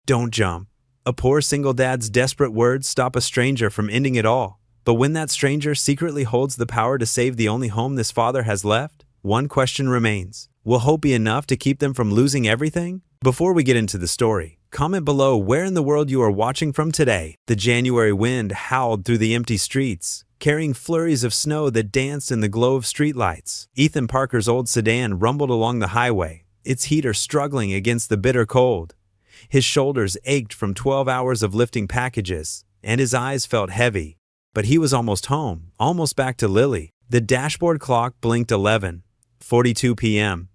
Don't jump. A poor single dad's desperate words stop a stranger from ending it all. But when that stranger secretly holds the power to save the only home this father has left, one question remains. Will hope be enough to keep them from losing everything? Before we get into the story, comment below where in the world you are watching from today. The January wind howled through the empty streets, carrying flurries of snow that danced in the glow of streetlights. Ethan Parker's old sedan rumbled along the highway, its heater struggling against the bitter cold. His shoulders ached from 12 hours of lifting packages, and his eyes felt heavy. But he was almost home, almost back to Lily. The dashboard clock blinked 11:42 p.m.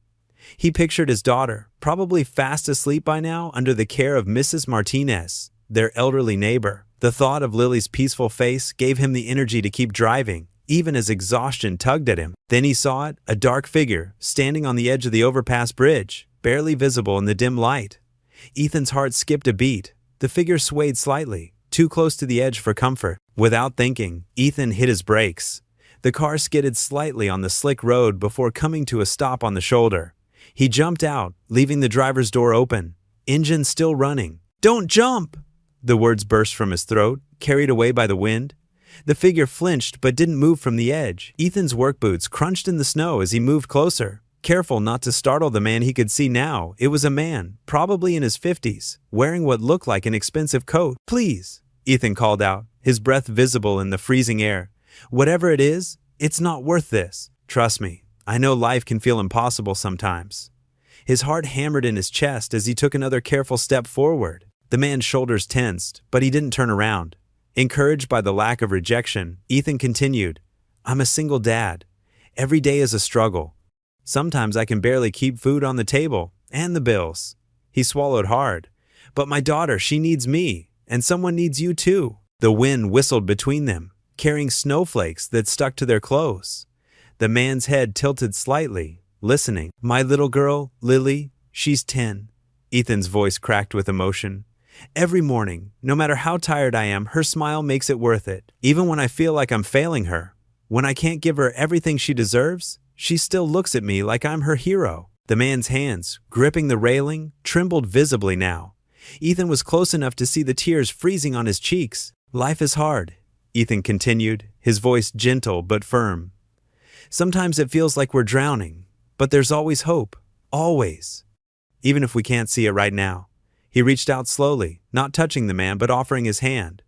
He pictured his daughter, probably fast asleep by now under the care of Mrs. Martinez, their elderly neighbor. The thought of Lily's peaceful face gave him the energy to keep driving, even as exhaustion tugged at him. Then he saw it, a dark figure, standing on the edge of the overpass bridge, barely visible in the dim light. Ethan's heart skipped a beat. The figure swayed slightly, too close to the edge for comfort. Without thinking, Ethan hit his brakes. The car skidded slightly on the slick road before coming to a stop on the shoulder. He jumped out, leaving the driver's door open, engine still running. "Don't jump!" The words burst from his throat, carried away by the wind. The figure flinched but didn't move from the edge. Ethan's work boots crunched in the snow as he moved closer, careful not to startle the man he could see now. It was a man, probably in his 50s, wearing what looked like an expensive coat. "Please," Ethan called out, his breath visible in the freezing air. "Whatever it is, it's not worth this. Trust me, I know life can feel impossible sometimes." His heart hammered in his chest as he took another careful step forward. The man's shoulders tensed, but he didn't turn around. Encouraged by the lack of rejection, Ethan continued, "I'm a single dad. Every day is a struggle. Sometimes I can barely keep food on the table, and the bills." He swallowed hard. "But my daughter, she needs me, and someone needs you too." The wind whistled between them, carrying snowflakes that stuck to their clothes. The man's head tilted slightly, listening. "My little girl, Lily, she's 10. Ethan's voice cracked with emotion. "Every morning, no matter how tired I am, her smile makes it worth it. Even when I feel like I'm failing her, when I can't give her everything she deserves, she still looks at me like I'm her hero." The man's hands, gripping the railing, trembled visibly now. Ethan was close enough to see the tears freezing on his cheeks. "Life is hard," Ethan continued, his voice gentle but firm. "Sometimes it feels like we're drowning, but there's always hope. Always. Even if we can't see it right now." He reached out slowly, not touching the man but offering his hand.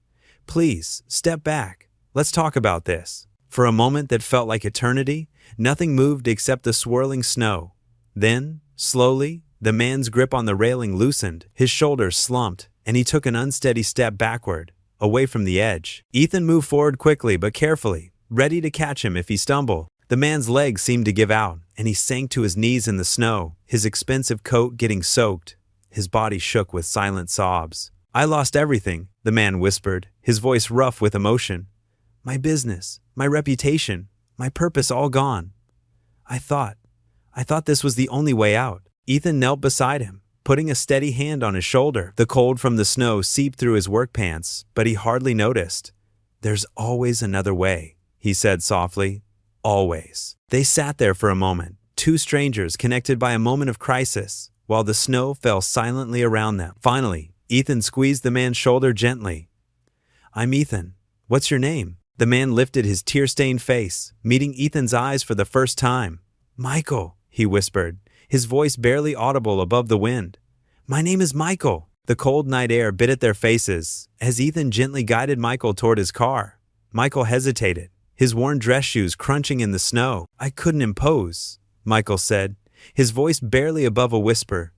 "Please, step back. Let's talk about this." For a moment that felt like eternity, nothing moved except the swirling snow. Then, slowly, the man's grip on the railing loosened, his shoulders slumped, and he took an unsteady step backward, away from the edge. Ethan moved forward quickly but carefully, ready to catch him if he stumbled. The man's legs seemed to give out, and he sank to his knees in the snow, his expensive coat getting soaked. His body shook with silent sobs. "I lost everything," the man whispered, his voice rough with emotion. "My business, my reputation, my purpose all gone. I thought this was the only way out." Ethan knelt beside him, putting a steady hand on his shoulder. The cold from the snow seeped through his work pants, but he hardly noticed. "There's always another way," he said softly. "Always." They sat there for a moment, two strangers connected by a moment of crisis, while the snow fell silently around them. Finally, Ethan squeezed the man's shoulder gently. "I'm Ethan. What's your name?" The man lifted his tear-stained face, meeting Ethan's eyes for the first time. "Michael," he whispered, his voice barely audible above the wind. "My name is Michael." The cold night air bit at their faces as Ethan gently guided Michael toward his car. Michael hesitated, his worn dress shoes crunching in the snow. "I couldn't impose," Michael said, his voice barely above a whisper.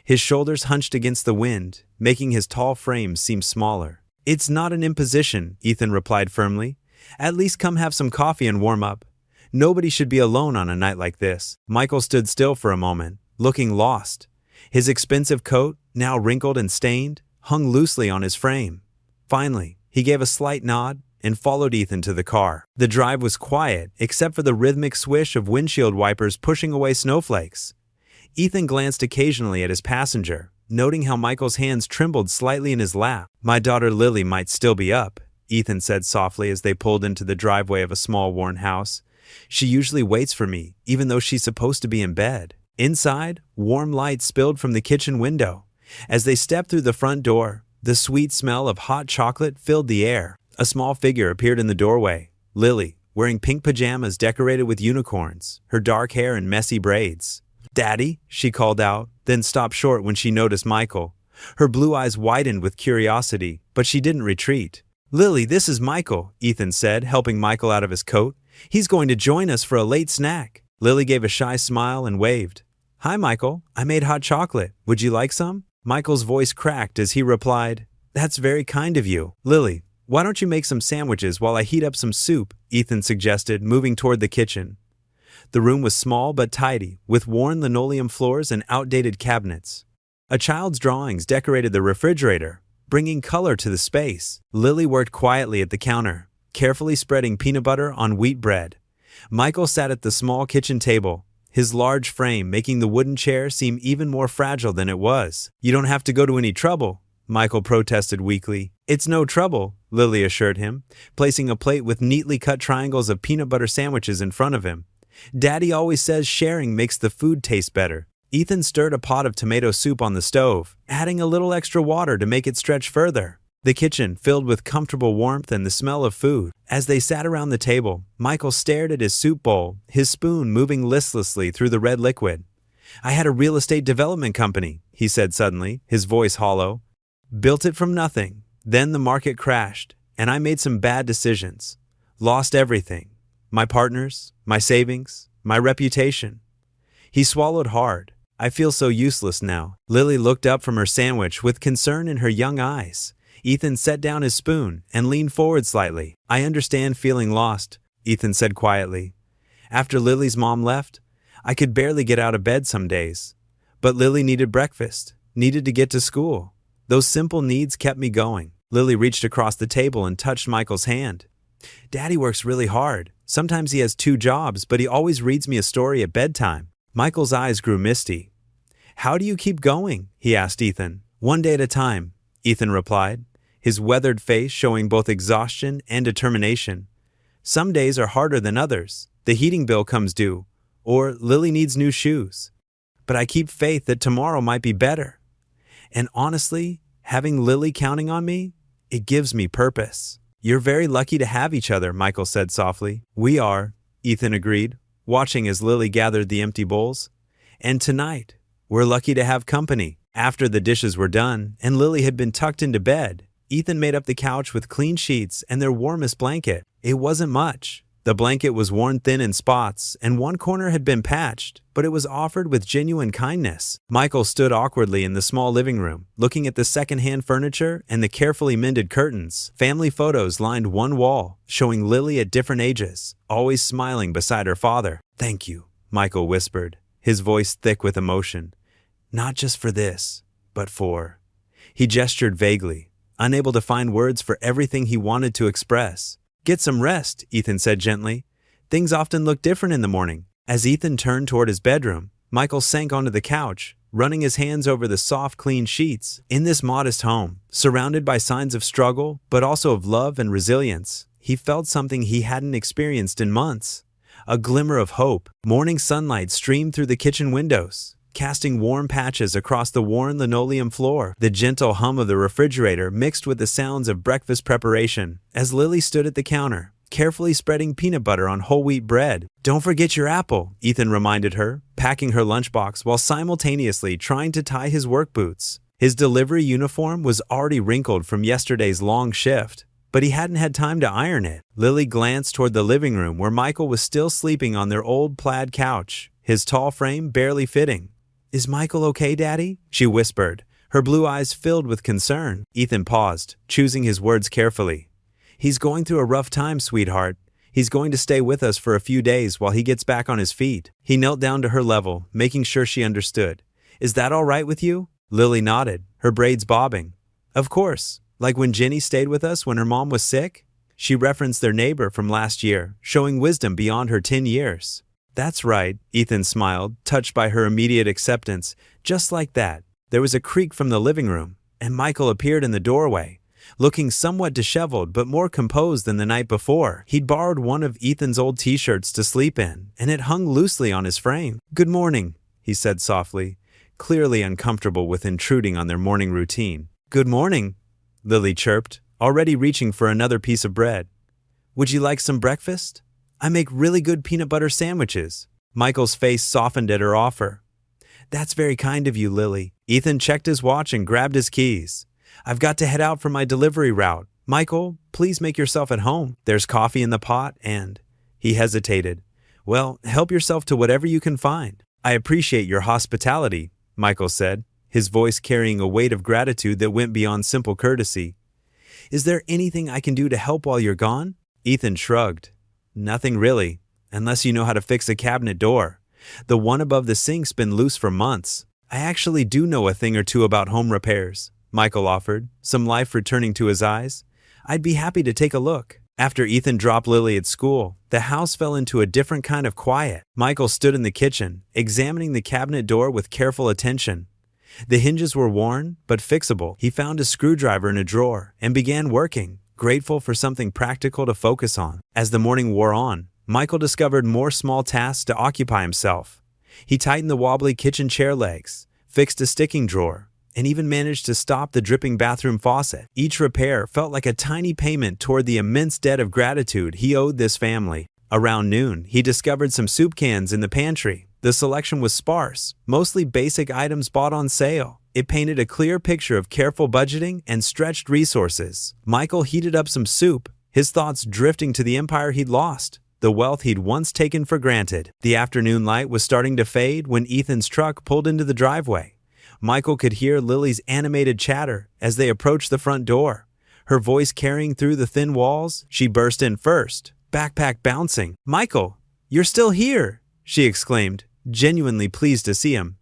His shoulders hunched against the wind, making his tall frame seem smaller. "It's not an imposition," Ethan replied firmly. "At least come have some coffee and warm up. Nobody should be alone on a night like this." Michael stood still for a moment, looking lost. His expensive coat, now wrinkled and stained, hung loosely on his frame. Finally, he gave a slight nod and followed Ethan to the car. The drive was quiet, except for the rhythmic swish of windshield wipers pushing away snowflakes. Ethan glanced occasionally at his passenger, noting how Michael's hands trembled slightly in his lap. "My daughter Lily might still be up," Ethan said softly as they pulled into the driveway of a small worn house. "She usually waits for me, even though she's supposed to be in bed." Inside, warm light spilled from the kitchen window. As they stepped through the front door, the sweet smell of hot chocolate filled the air. A small figure appeared in the doorway, Lily, wearing pink pajamas decorated with unicorns, her dark hair in messy braids. "Daddy," she called out, then stopped short when she noticed Michael. Her blue eyes widened with curiosity, but she didn't retreat. "Lily, this is Michael," Ethan said, helping Michael out of his coat. "He's going to join us for a late snack." Lily gave a shy smile and waved. "Hi, Michael. I made hot chocolate. Would you like some?" Michael's voice cracked as he replied, "That's very kind of you. Lily, why don't you make some sandwiches while I heat up some soup?" Ethan suggested, moving toward the kitchen. The room was small but tidy, with worn linoleum floors and outdated cabinets. A child's drawings decorated the refrigerator, bringing color to the space. Lily worked quietly at the counter, carefully spreading peanut butter on wheat bread. Michael sat at the small kitchen table, his large frame making the wooden chair seem even more fragile than it was. "You don't have to go to any trouble," Michael protested weakly. "It's no trouble," Lily assured him, placing a plate with neatly cut triangles of peanut butter sandwiches in front of him. "Daddy always says sharing makes the food taste better." Ethan stirred a pot of tomato soup on the stove, adding a little extra water to make it stretch further. The kitchen filled with comfortable warmth and the smell of food. As they sat around the table, Michael stared at his soup bowl, his spoon moving listlessly through the red liquid. "I had a real estate development company," he said suddenly, his voice hollow. "Built it from nothing. Then the market crashed, and I made some bad decisions. Lost everything. My partners, my savings, my reputation." He swallowed hard. "I feel so useless now." Lily looked up from her sandwich with concern in her young eyes. Ethan set down his spoon and leaned forward slightly. "I understand feeling lost," Ethan said quietly. "After Lily's mom left, I could barely get out of bed some days. But Lily needed breakfast, needed to get to school. Those simple needs kept me going." Lily reached across the table and touched Michael's hand. "Daddy works really hard. Sometimes he has 2 jobs, but he always reads me a story at bedtime." Michael's eyes grew misty. "How do you keep going?" he asked Ethan. "One day at a time," Ethan replied, his weathered face showing both exhaustion and determination. "Some days are harder than others. The heating bill comes due, or Lily needs new shoes. But I keep faith that tomorrow might be better. And honestly, having Lily counting on me, it gives me purpose." "You're very lucky to have each other," Michael said softly. "We are," Ethan agreed, watching as Lily gathered the empty bowls. "And tonight, we're lucky to have company." After the dishes were done and Lily had been tucked into bed, Ethan made up the couch with clean sheets and their warmest blanket. It wasn't much. The blanket was worn thin in spots, and one corner had been patched, but it was offered with genuine kindness. Michael stood awkwardly in the small living room, looking at the second-hand furniture and the carefully mended curtains. Family photos lined one wall, showing Lily at different ages, always smiling beside her father. "Thank you," Michael whispered, his voice thick with emotion. "Not just for this, but for..." He gestured vaguely, unable to find words for everything he wanted to express. "Get some rest," Ethan said gently. "Things often look different in the morning." As Ethan turned toward his bedroom, Michael sank onto the couch, running his hands over the soft, clean sheets. In this modest home, surrounded by signs of struggle, but also of love and resilience, he felt something he hadn't experienced in months. A glimmer of hope. Morning sunlight streamed through the kitchen windows, casting warm patches across the worn linoleum floor. The gentle hum of the refrigerator mixed with the sounds of breakfast preparation as Lily stood at the counter, carefully spreading peanut butter on whole wheat bread. "Don't forget your apple," Ethan reminded her, packing her lunchbox while simultaneously trying to tie his work boots. His delivery uniform was already wrinkled from yesterday's long shift, but he hadn't had time to iron it. Lily glanced toward the living room where Michael was still sleeping on their old plaid couch, his tall frame barely fitting. "Is Michael okay, Daddy?" she whispered, her blue eyes filled with concern. Ethan paused, choosing his words carefully. "He's going through a rough time, sweetheart. He's going to stay with us for a few days while he gets back on his feet." He knelt down to her level, making sure she understood. "Is that all right with you?" Lily nodded, her braids bobbing. "Of course, like when Jenny stayed with us when her mom was sick?" She referenced their neighbor from last year, showing wisdom beyond her 10 years. "That's right," Ethan smiled, touched by her immediate acceptance. Just like that, there was a creak from the living room, and Michael appeared in the doorway, looking somewhat disheveled but more composed than the night before. He'd borrowed one of Ethan's old t-shirts to sleep in, and it hung loosely on his frame. "Good morning," he said softly, clearly uncomfortable with intruding on their morning routine. "Good morning," Lily chirped, already reaching for another piece of bread. "Would you like some breakfast? I make really good peanut butter sandwiches." Michael's face softened at her offer. "That's very kind of you, Lily." Ethan checked his watch and grabbed his keys. "I've got to head out for my delivery route. Michael, please make yourself at home. There's coffee in the pot and—" He hesitated. "Well, help yourself to whatever you can find." "I appreciate your hospitality," Michael said, his voice carrying a weight of gratitude that went beyond simple courtesy. "Is there anything I can do to help while you're gone?" Ethan shrugged. "Nothing really, unless you know how to fix a cabinet door. The one above the sink's been loose for months." "I actually do know a thing or two about home repairs," Michael offered, some life returning to his eyes. "I'd be happy to take a look." After Ethan dropped Lily at school, the house fell into a different kind of quiet. Michael stood in the kitchen, examining the cabinet door with careful attention. The hinges were worn, but fixable. He found a screwdriver in a drawer and began working, grateful for something practical to focus on. As the morning wore on, Michael discovered more small tasks to occupy himself. He tightened the wobbly kitchen chair legs, fixed a sticking drawer, and even managed to stop the dripping bathroom faucet. Each repair felt like a tiny payment toward the immense debt of gratitude he owed this family. Around noon, he discovered some soup cans in the pantry. The selection was sparse, mostly basic items bought on sale. It painted a clear picture of careful budgeting and stretched resources. Michael heated up some soup, his thoughts drifting to the empire he'd lost, the wealth he'd once taken for granted. The afternoon light was starting to fade when Ethan's truck pulled into the driveway. Michael could hear Lily's animated chatter as they approached the front door. Her voice carrying through the thin walls, she burst in first, backpack bouncing. "Michael, you're still here!" she exclaimed, genuinely pleased to see him.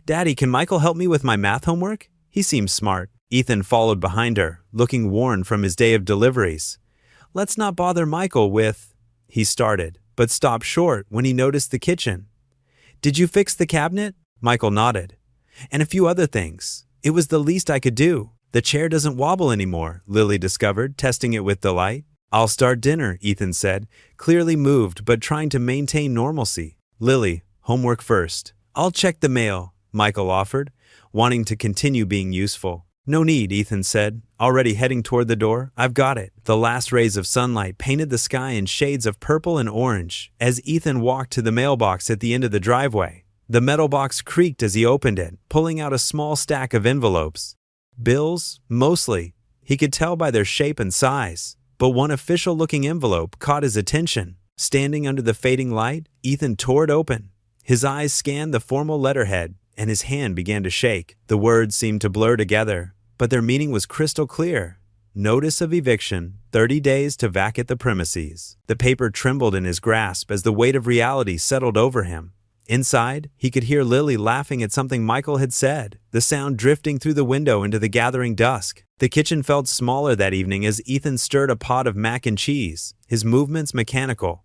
"Daddy, can Michael help me with my math homework? He seems smart." Ethan followed behind her, looking worn from his day of deliveries. "Let's not bother Michael with—" he started, but stopped short when he noticed the kitchen. "Did you fix the cabinet?" Michael nodded. "And a few other things. It was the least I could do." "The chair doesn't wobble anymore," Lily discovered, testing it with delight. "I'll start dinner," Ethan said, clearly moved but trying to maintain normalcy. "Lily, homework first." "I'll check the mail," Michael offered, wanting to continue being useful. "No need," Ethan said, already heading toward the door. "I've got it." The last rays of sunlight painted the sky in shades of purple and orange as Ethan walked to the mailbox at the end of the driveway. The metal box creaked as he opened it, pulling out a small stack of envelopes. Bills, mostly. He could tell by their shape and size. But one official-looking envelope caught his attention. Standing under the fading light, Ethan tore it open. His eyes scanned the formal letterhead, and his hand began to shake. The words seemed to blur together, but their meaning was crystal clear. Notice of eviction, 30 days to vacate the premises. The paper trembled in his grasp as the weight of reality settled over him. Inside, he could hear Lily laughing at something Michael had said, the sound drifting through the window into the gathering dusk. The kitchen felt smaller that evening as Ethan stirred a pot of mac and cheese, his movements mechanical.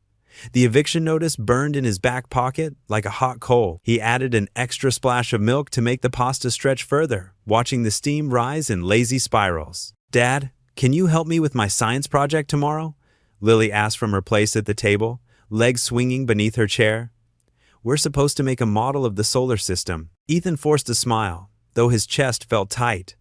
The eviction notice burned in his back pocket like a hot coal. He added an extra splash of milk to make the pasta stretch further, watching the steam rise in lazy spirals. "Dad, can you help me with my science project tomorrow?" Lily asked from her place at the table, legs swinging beneath her chair. "We're supposed to make a model of the solar system." Ethan forced a smile, though his chest felt tight.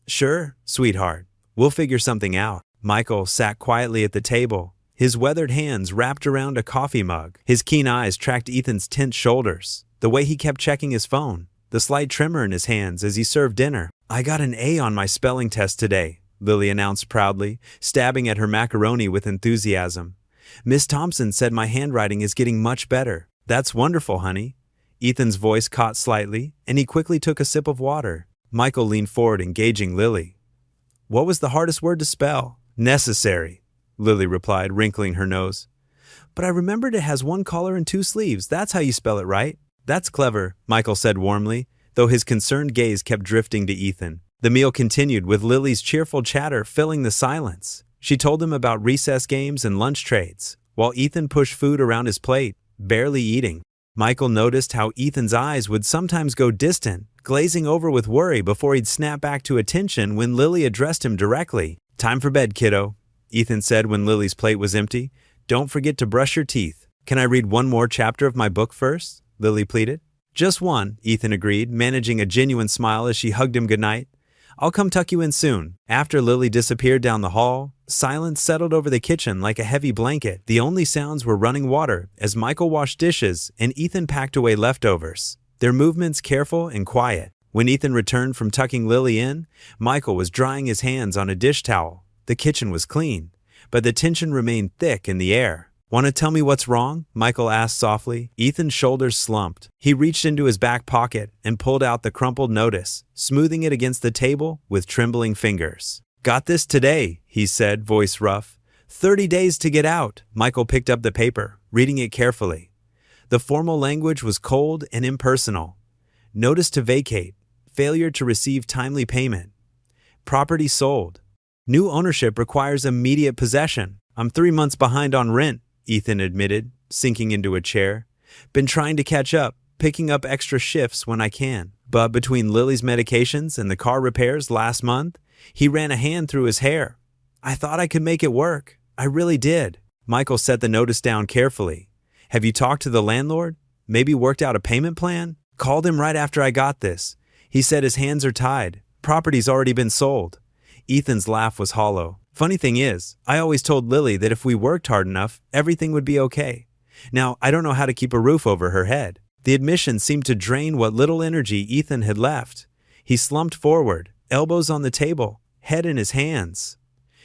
"Sure, sweetheart. We'll figure something out." Michael sat quietly at the table, his weathered hands wrapped around a coffee mug. His keen eyes tracked Ethan's tense shoulders, the way he kept checking his phone, the slight tremor in his hands as he served dinner. "I got an A on my spelling test today," Lily announced proudly, stabbing at her macaroni with enthusiasm. "Miss Thompson said my handwriting is getting much better." "That's wonderful, honey." Ethan's voice caught slightly, and he quickly took a sip of water. Michael leaned forward, engaging Lily. "What was the hardest word to spell?" "Necessary," Lily replied, wrinkling her nose. "But I remembered it has one collar and two sleeves. That's how you spell it, right?" "That's clever," Michael said warmly, though his concerned gaze kept drifting to Ethan. The meal continued, with Lily's cheerful chatter filling the silence. She told him about recess games and lunch trades, while Ethan pushed food around his plate, barely eating. Michael noticed how Ethan's eyes would sometimes go distant, glazing over with worry before he'd snap back to attention when Lily addressed him directly. "Time for bed, kiddo," Ethan said when Lily's plate was empty. "Don't forget to brush your teeth." "Can I read one more chapter of my book first?" Lily pleaded. Just one, Ethan agreed, managing a genuine smile as she hugged him goodnight. I'll come tuck you in soon. After Lily disappeared down the hall, silence settled over the kitchen like a heavy blanket. The only sounds were running water as Michael washed dishes and Ethan packed away leftovers, their movements careful and quiet. When Ethan returned from tucking Lily in, Michael was drying his hands on a dish towel. The kitchen was clean, but the tension remained thick in the air. Want to tell me what's wrong? Michael asked softly. Ethan's shoulders slumped. He reached into his back pocket and pulled out the crumpled notice, smoothing it against the table with trembling fingers. Got this today, he said, voice rough. 30 days to get out. Michael picked up the paper, reading it carefully. The formal language was cold and impersonal. Notice to vacate. Failure to receive timely payment. Property sold. New ownership requires immediate possession. I'm 3 months behind on rent, Ethan admitted, sinking into a chair. Been trying to catch up, picking up extra shifts when I can. But between Lily's medications and the car repairs last month, he ran a hand through his hair. I thought I could make it work. I really did. Michael set the notice down carefully. Have you talked to the landlord? Maybe worked out a payment plan? Called him right after I got this. He said his hands are tied. Property's already been sold. Ethan's laugh was hollow. Funny thing is, I always told Lily that if we worked hard enough, everything would be okay. Now, I don't know how to keep a roof over her head. The admission seemed to drain what little energy Ethan had left. He slumped forward, elbows on the table, head in his hands.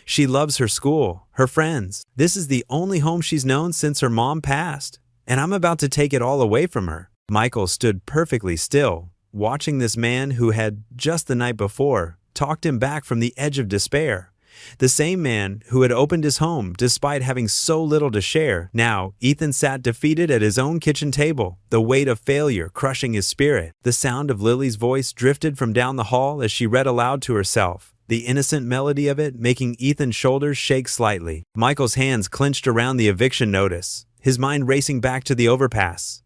She loves her school, her friends. This is the only home she's known since her mom passed, and I'm about to take it all away from her. Michael stood perfectly still, watching this man who had, just the night before, talked him back from the edge of despair. The same man who had opened his home despite having so little to share. Now, Ethan sat defeated at his own kitchen table, the weight of failure crushing his spirit. The sound of Lily's voice drifted from down the hall as she read aloud to herself, the innocent melody of it making Ethan's shoulders shake slightly. Michael's hands clenched around the eviction notice, his mind racing back to the overpass.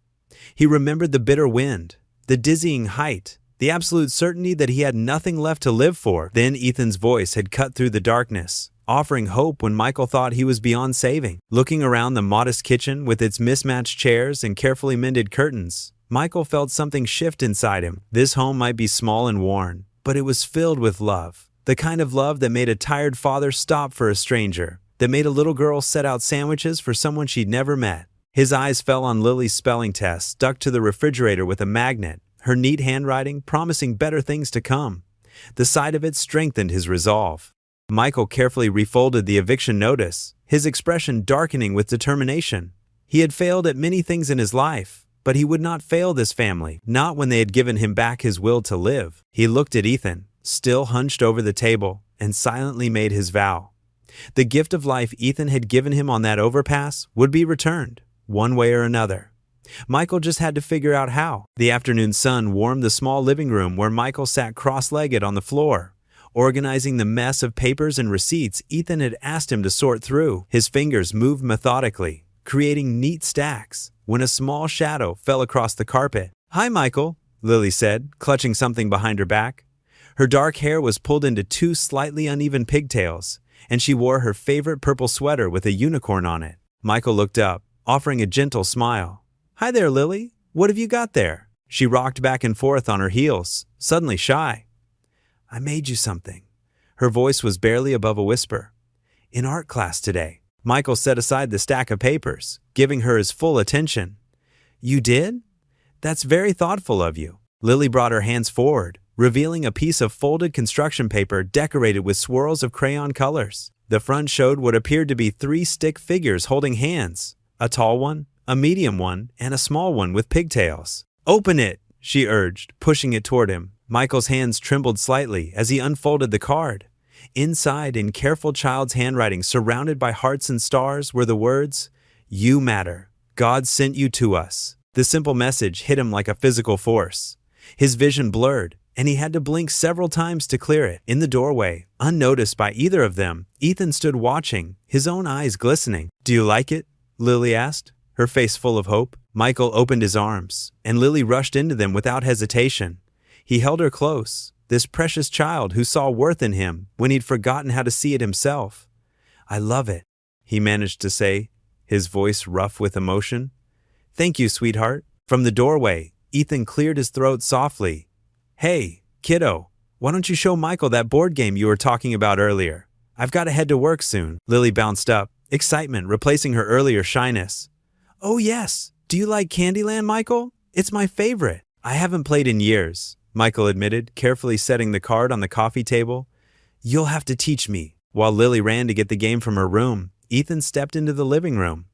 He remembered the bitter wind, the dizzying height, the absolute certainty that he had nothing left to live for. Then Ethan's voice had cut through the darkness, offering hope when Michael thought he was beyond saving. Looking around the modest kitchen with its mismatched chairs and carefully mended curtains, Michael felt something shift inside him. This home might be small and worn, but it was filled with love. The kind of love that made a tired father stop for a stranger, that made a little girl set out sandwiches for someone she'd never met. His eyes fell on Lily's spelling test, stuck to the refrigerator with a magnet, her neat handwriting promising better things to come. The sight of it strengthened his resolve. Michael carefully refolded the eviction notice, his expression darkening with determination. He had failed at many things in his life, but he would not fail this family, not when they had given him back his will to live. He looked at Ethan, still hunched over the table, and silently made his vow. The gift of life Ethan had given him on that overpass would be returned, one way or another. Michael just had to figure out how. The afternoon sun warmed the small living room where Michael sat cross-legged on the floor, organizing the mess of papers and receipts Ethan had asked him to sort through. His fingers moved methodically, creating neat stacks, when a small shadow fell across the carpet. "Hi, Michael," Lily said, clutching something behind her back. Her dark hair was pulled into 2 slightly uneven pigtails, and she wore her favorite purple sweater with a unicorn on it. Michael looked up, offering a gentle smile. "Hi there, Lily. What have you got there?" She rocked back and forth on her heels, suddenly shy. "I made you something." Her voice was barely above a whisper. "In art class today." Michael set aside the stack of papers, giving her his full attention. "You did? That's very thoughtful of you." Lily brought her hands forward, revealing a piece of folded construction paper decorated with swirls of crayon colors. The front showed what appeared to be 3 stick figures holding hands, a tall one, a medium one, and a small one with pigtails. "Open it," she urged, pushing it toward him. Michael's hands trembled slightly as he unfolded the card. Inside, in careful child's handwriting surrounded by hearts and stars, were the words, "You matter. God sent you to us." The simple message hit him like a physical force. His vision blurred, and he had to blink several times to clear it. In the doorway, unnoticed by either of them, Ethan stood watching, his own eyes glistening. "Do you like it?" Lily asked, her face full of hope. Michael opened his arms, and Lily rushed into them without hesitation. He held her close, this precious child who saw worth in him when he'd forgotten how to see it himself. "I love it," he managed to say, his voice rough with emotion. "Thank you, sweetheart." From the doorway, Ethan cleared his throat softly. Hey, kiddo, why don't you show Michael that board game you were talking about earlier? I've got to head to work soon. Lily bounced up, excitement replacing her earlier shyness. Oh yes, do you like Candyland, Michael? It's my favorite. I haven't played in years, Michael admitted, carefully setting the card on the coffee table. You'll have to teach me. While Lily ran to get the game from her room, Ethan stepped into the living room.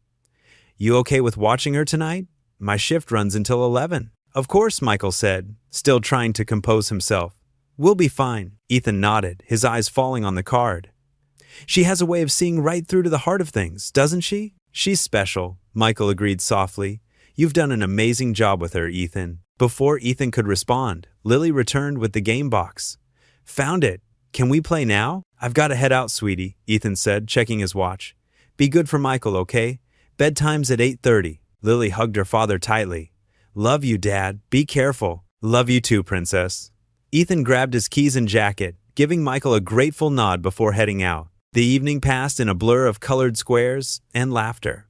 You okay with watching her tonight? My shift runs until 11. Of course, Michael said, still trying to compose himself. We'll be fine. Ethan nodded, his eyes falling on the card. She has a way of seeing right through to the heart of things, doesn't she? She's special, Michael agreed softly. You've done an amazing job with her, Ethan. Before Ethan could respond, Lily returned with the game box. Found it. Can we play now? I've got to head out, sweetie, Ethan said, checking his watch. Be good for Michael, okay? Bedtime's at 8:30. Lily hugged her father tightly. Love you, Dad. Be careful. Love you too, Princess. Ethan grabbed his keys and jacket, giving Michael a grateful nod before heading out. The evening passed in a blur of colored squares and laughter.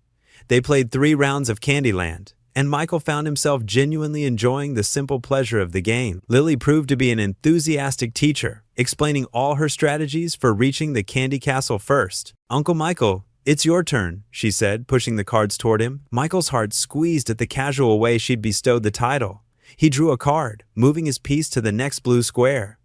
They played 3 rounds of Candyland, and Michael found himself genuinely enjoying the simple pleasure of the game. Lily proved to be an enthusiastic teacher, explaining all her strategies for reaching the Candy Castle first. Uncle Michael, it's your turn, she said, pushing the cards toward him. Michael's heart squeezed at the casual way she'd bestowed the title. He drew a card, moving his piece to the next blue square.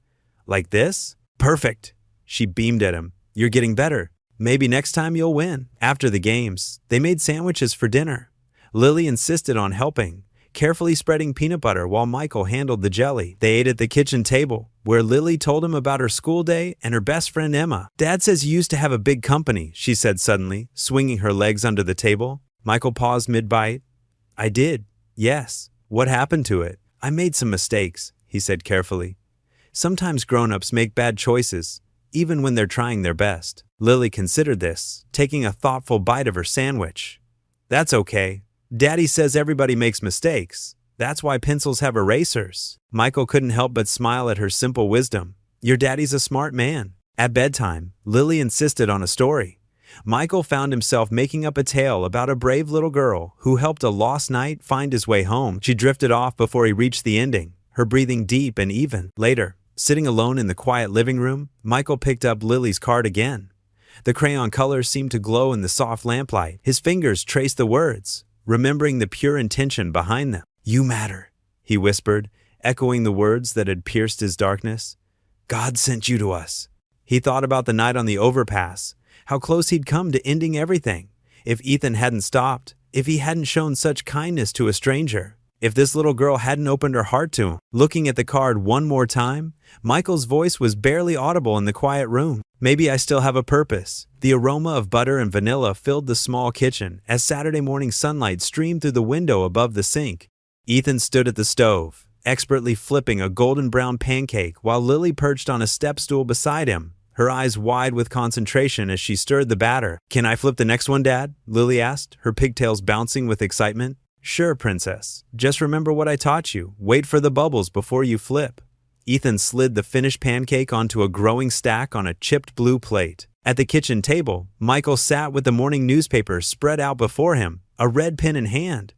Like this? Perfect. She beamed at him. You're getting better. Maybe next time you'll win. After the games, they made sandwiches for dinner. Lily insisted on helping, carefully spreading peanut butter while Michael handled the jelly. They ate at the kitchen table, where Lily told him about her school day and her best friend Emma. Dad says you used to have a big company, she said suddenly, swinging her legs under the table. Michael paused mid-bite. I did, yes. What happened to it? I made some mistakes, he said carefully. Sometimes grown-ups make bad choices, even when they're trying their best. Lily considered this, taking a thoughtful bite of her sandwich. That's okay. Daddy says everybody makes mistakes. That's why pencils have erasers. Michael couldn't help but smile at her simple wisdom. Your daddy's a smart man. At bedtime, Lily insisted on a story. Michael found himself making up a tale about a brave little girl who helped a lost knight find his way home. She drifted off before he reached the ending, her breathing deep and even. Later, sitting alone in the quiet living room, Michael picked up Lily's card again. The crayon colors seemed to glow in the soft lamplight. His fingers traced the words, remembering the pure intention behind them. You matter, he whispered, echoing the words that had pierced his darkness. God sent you to us. He thought about the night on the overpass, how close he'd come to ending everything. If Ethan hadn't stopped, if he hadn't shown such kindness to a stranger, if this little girl hadn't opened her heart to him. Looking at the card one more time, Michael's voice was barely audible in the quiet room. Maybe I still have a purpose. The aroma of butter and vanilla filled the small kitchen as Saturday morning sunlight streamed through the window above the sink. Ethan stood at the stove, expertly flipping a golden brown pancake while Lily perched on a step stool beside him, her eyes wide with concentration as she stirred the batter. Can I flip the next one, Dad? Lily asked, her pigtails bouncing with excitement. Sure, Princess. Just remember what I taught you. Wait for the bubbles before you flip. Ethan slid the finished pancake onto a growing stack on a chipped blue plate. At the kitchen table, Michael sat with the morning newspaper spread out before him, a red pen in hand.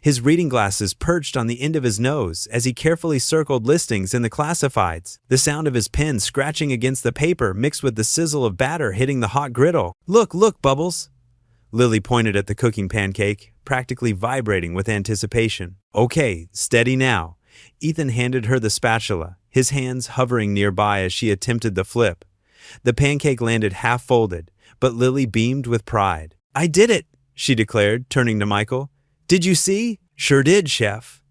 His reading glasses perched on the end of his nose as he carefully circled listings in the classifieds. The sound of his pen scratching against the paper mixed with the sizzle of batter hitting the hot griddle. Look, Bubbles! Lily pointed at the cooking pancake, practically vibrating with anticipation. Okay, steady now. Ethan handed her the spatula, his hands hovering nearby as she attempted the flip. The pancake landed half-folded, but Lily beamed with pride. I did it, she declared, turning to Michael. Did you see? Sure did, Chef.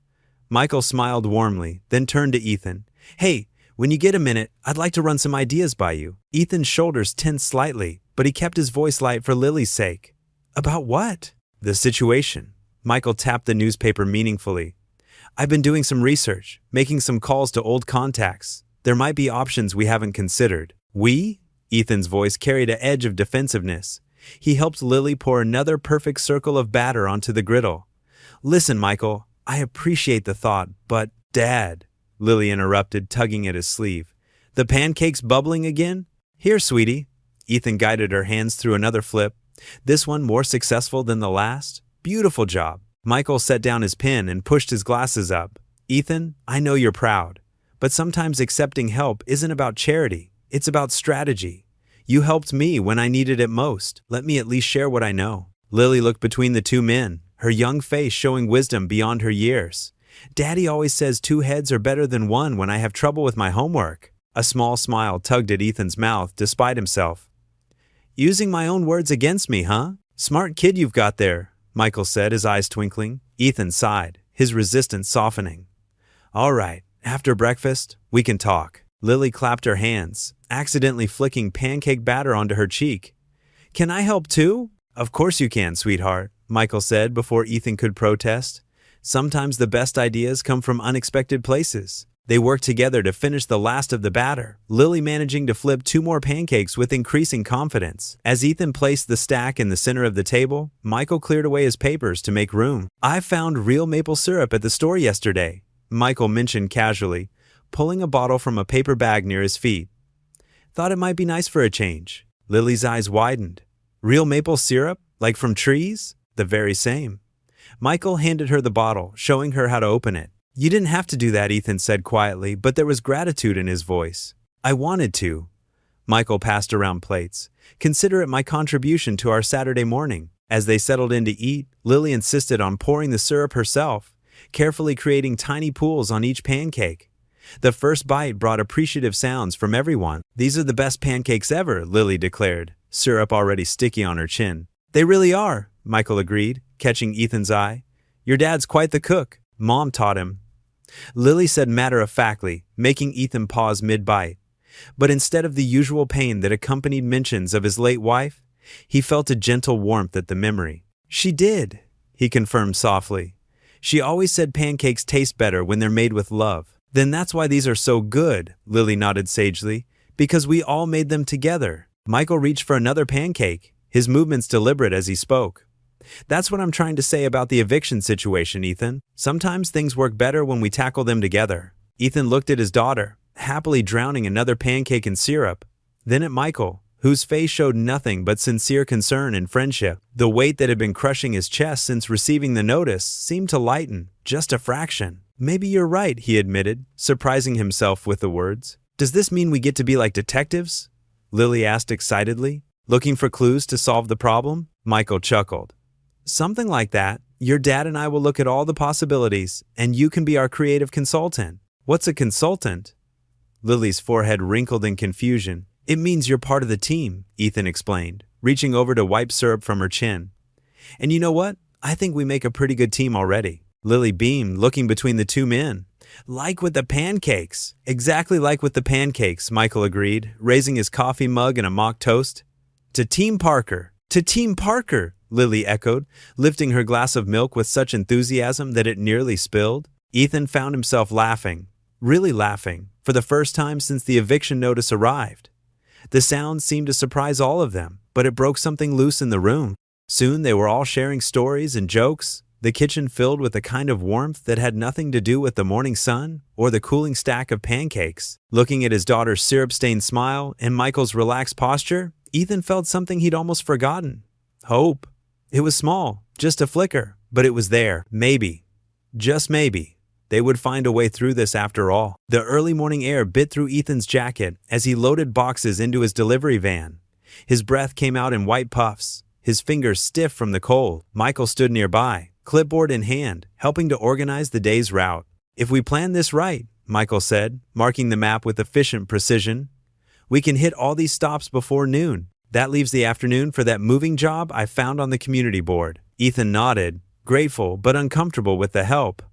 Michael smiled warmly, then turned to Ethan. Hey, when you get a minute, I'd like to run some ideas by you. Ethan's shoulders tensed slightly, but he kept his voice light for Lily's sake. About what? The situation. Michael tapped the newspaper meaningfully. I've been doing some research, making some calls to old contacts. There might be options we haven't considered. We? Ethan's voice carried an edge of defensiveness. He helped Lily pour another perfect circle of batter onto the griddle. Listen, Michael, I appreciate the thought, but Dad, Lily interrupted, tugging at his sleeve. The pancake's bubbling again? Here, sweetie. Ethan guided her hands through another flip. This one more successful than the last? Beautiful job. Michael set down his pen and pushed his glasses up. Ethan, I know you're proud, but sometimes accepting help isn't about charity, it's about strategy. You helped me when I needed it most. Let me at least share what I know. Lily looked between the two men, her young face showing wisdom beyond her years. Daddy always says 2 heads are better than 1 when I have trouble with my homework. A small smile tugged at Ethan's mouth despite himself. Using my own words against me, huh? Smart kid you've got there, Michael said, his eyes twinkling. Ethan sighed, his resistance softening. All right, after breakfast, we can talk. Lily clapped her hands, accidentally flicking pancake batter onto her cheek. Can I help too? Of course you can, sweetheart, Michael said before Ethan could protest. Sometimes the best ideas come from unexpected places. They worked together to finish the last of the batter, Lily managing to flip 2 more pancakes with increasing confidence. As Ethan placed the stack in the center of the table, Michael cleared away his papers to make room. I found real maple syrup at the store yesterday, Michael mentioned casually, pulling a bottle from a paper bag near his feet. Thought it might be nice for a change. Lily's eyes widened. Real maple syrup? Like from trees? The very same. Michael handed her the bottle, showing her how to open it. You didn't have to do that, Ethan said quietly, but there was gratitude in his voice. I wanted to. Michael passed around plates. Consider it my contribution to our Saturday morning. As they settled in to eat, Lily insisted on pouring the syrup herself, carefully creating tiny pools on each pancake. The first bite brought appreciative sounds from everyone. These are the best pancakes ever, Lily declared, syrup already sticky on her chin. They really are, Michael agreed, catching Ethan's eye. Your dad's quite the cook. Mom taught him. Lily said matter-of-factly, making Ethan pause mid-bite. But instead of the usual pain that accompanied mentions of his late wife, he felt a gentle warmth at the memory. She did, he confirmed softly. She always said pancakes taste better when they're made with love. Then that's why these are so good, Lily nodded sagely, because we all made them together. Michael reached for another pancake, his movements deliberate as he spoke. That's what I'm trying to say about the eviction situation, Ethan. Sometimes things work better when we tackle them together. Ethan looked at his daughter, happily drowning another pancake in syrup, then at Michael, whose face showed nothing but sincere concern and friendship. The weight that had been crushing his chest since receiving the notice seemed to lighten, just a fraction. Maybe you're right, he admitted, surprising himself with the words. Does this mean we get to be like detectives? Lily asked excitedly, looking for clues to solve the problem. Michael chuckled. Something like that. Your dad and I will look at all the possibilities, and you can be our creative consultant. What's a consultant? Lily's forehead wrinkled in confusion. It means you're part of the team, Ethan explained, reaching over to wipe syrup from her chin. And you know what? I think we make a pretty good team already. Lily beamed, looking between the two men. Like with the pancakes. Exactly like with the pancakes, Michael agreed, raising his coffee mug in a mock toast. To Team Parker. To Team Parker, Lily echoed, lifting her glass of milk with such enthusiasm that it nearly spilled. Ethan found himself laughing, really laughing, for the first time since the eviction notice arrived. The sound seemed to surprise all of them, but it broke something loose in the room. Soon they were all sharing stories and jokes, the kitchen filled with a kind of warmth that had nothing to do with the morning sun or the cooling stack of pancakes. Looking at his daughter's syrup-stained smile and Michael's relaxed posture, Ethan felt something he'd almost forgotten. Hope. It was small, just a flicker, but it was there. Maybe, just maybe, they would find a way through this after all. The early morning air bit through Ethan's jacket as he loaded boxes into his delivery van. His breath came out in white puffs, his fingers stiff from the cold. Michael stood nearby, clipboard in hand, helping to organize the day's route. If we plan this right, Michael said, marking the map with efficient precision, we can hit all these stops before noon. That leaves the afternoon for that moving job I found on the community board. Ethan nodded, grateful but uncomfortable with the help.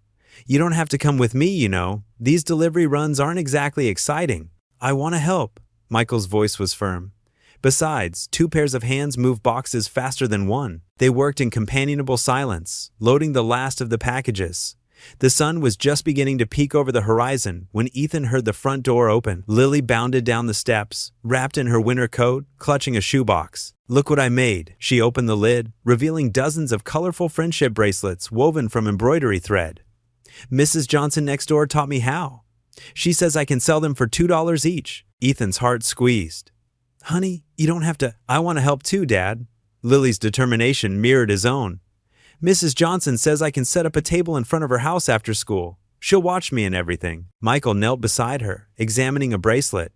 You don't have to come with me, you know. These delivery runs aren't exactly exciting. I want to help. Michael's voice was firm. Besides, 2 pairs of hands move boxes faster than one. They worked in companionable silence, loading the last of the packages. The sun was just beginning to peek over the horizon when Ethan heard the front door open. Lily bounded down the steps, wrapped in her winter coat, clutching a shoebox. Look what I made. She opened the lid, revealing dozens of colorful friendship bracelets woven from embroidery thread. Mrs. Johnson next door taught me how. She says I can sell them for $2 each. Ethan's heart squeezed. Honey, you don't have to. I want to help too, Dad. Lily's determination mirrored his own. Mrs. Johnson says I can set up a table in front of her house after school. She'll watch me and everything. Michael knelt beside her, examining a bracelet.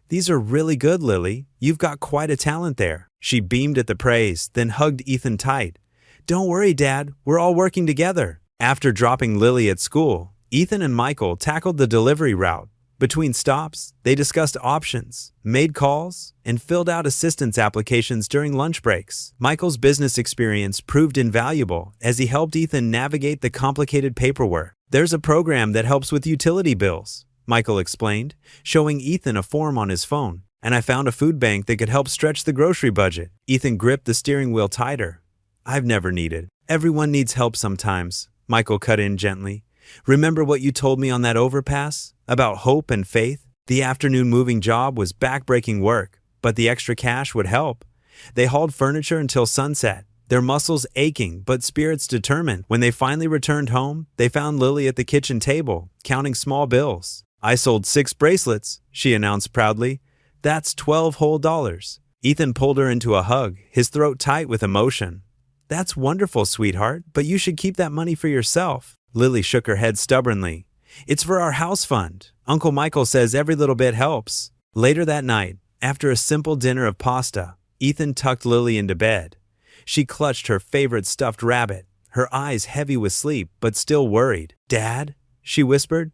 These are really good, Lily. You've got quite a talent there. She beamed at the praise, then hugged Ethan tight. Don't worry, Dad. We're all working together. After dropping Lily at school, Ethan and Michael tackled the delivery route. Between stops, they discussed options, made calls, and filled out assistance applications during lunch breaks. Michael's business experience proved invaluable as he helped Ethan navigate the complicated paperwork. There's a program that helps with utility bills, Michael explained, showing Ethan a form on his phone. And I found a food bank that could help stretch the grocery budget. Ethan gripped the steering wheel tighter. I've never needed. Everyone needs help sometimes, Michael cut in gently. Remember what you told me on that overpass? About hope and faith? The afternoon moving job was backbreaking work, but the extra cash would help. They hauled furniture until sunset, their muscles aching but spirits determined. When they finally returned home, they found Lily at the kitchen table, counting small bills. I sold 6 bracelets, she announced proudly. That's $12 whole. Ethan pulled her into a hug, his throat tight with emotion. That's wonderful, sweetheart, but you should keep that money for yourself. Lily shook her head stubbornly. It's for our house fund. Uncle Michael says every little bit helps. Later that night, after a simple dinner of pasta, Ethan tucked Lily into bed. She clutched her favorite stuffed rabbit, her eyes heavy with sleep but still worried. Dad? She whispered.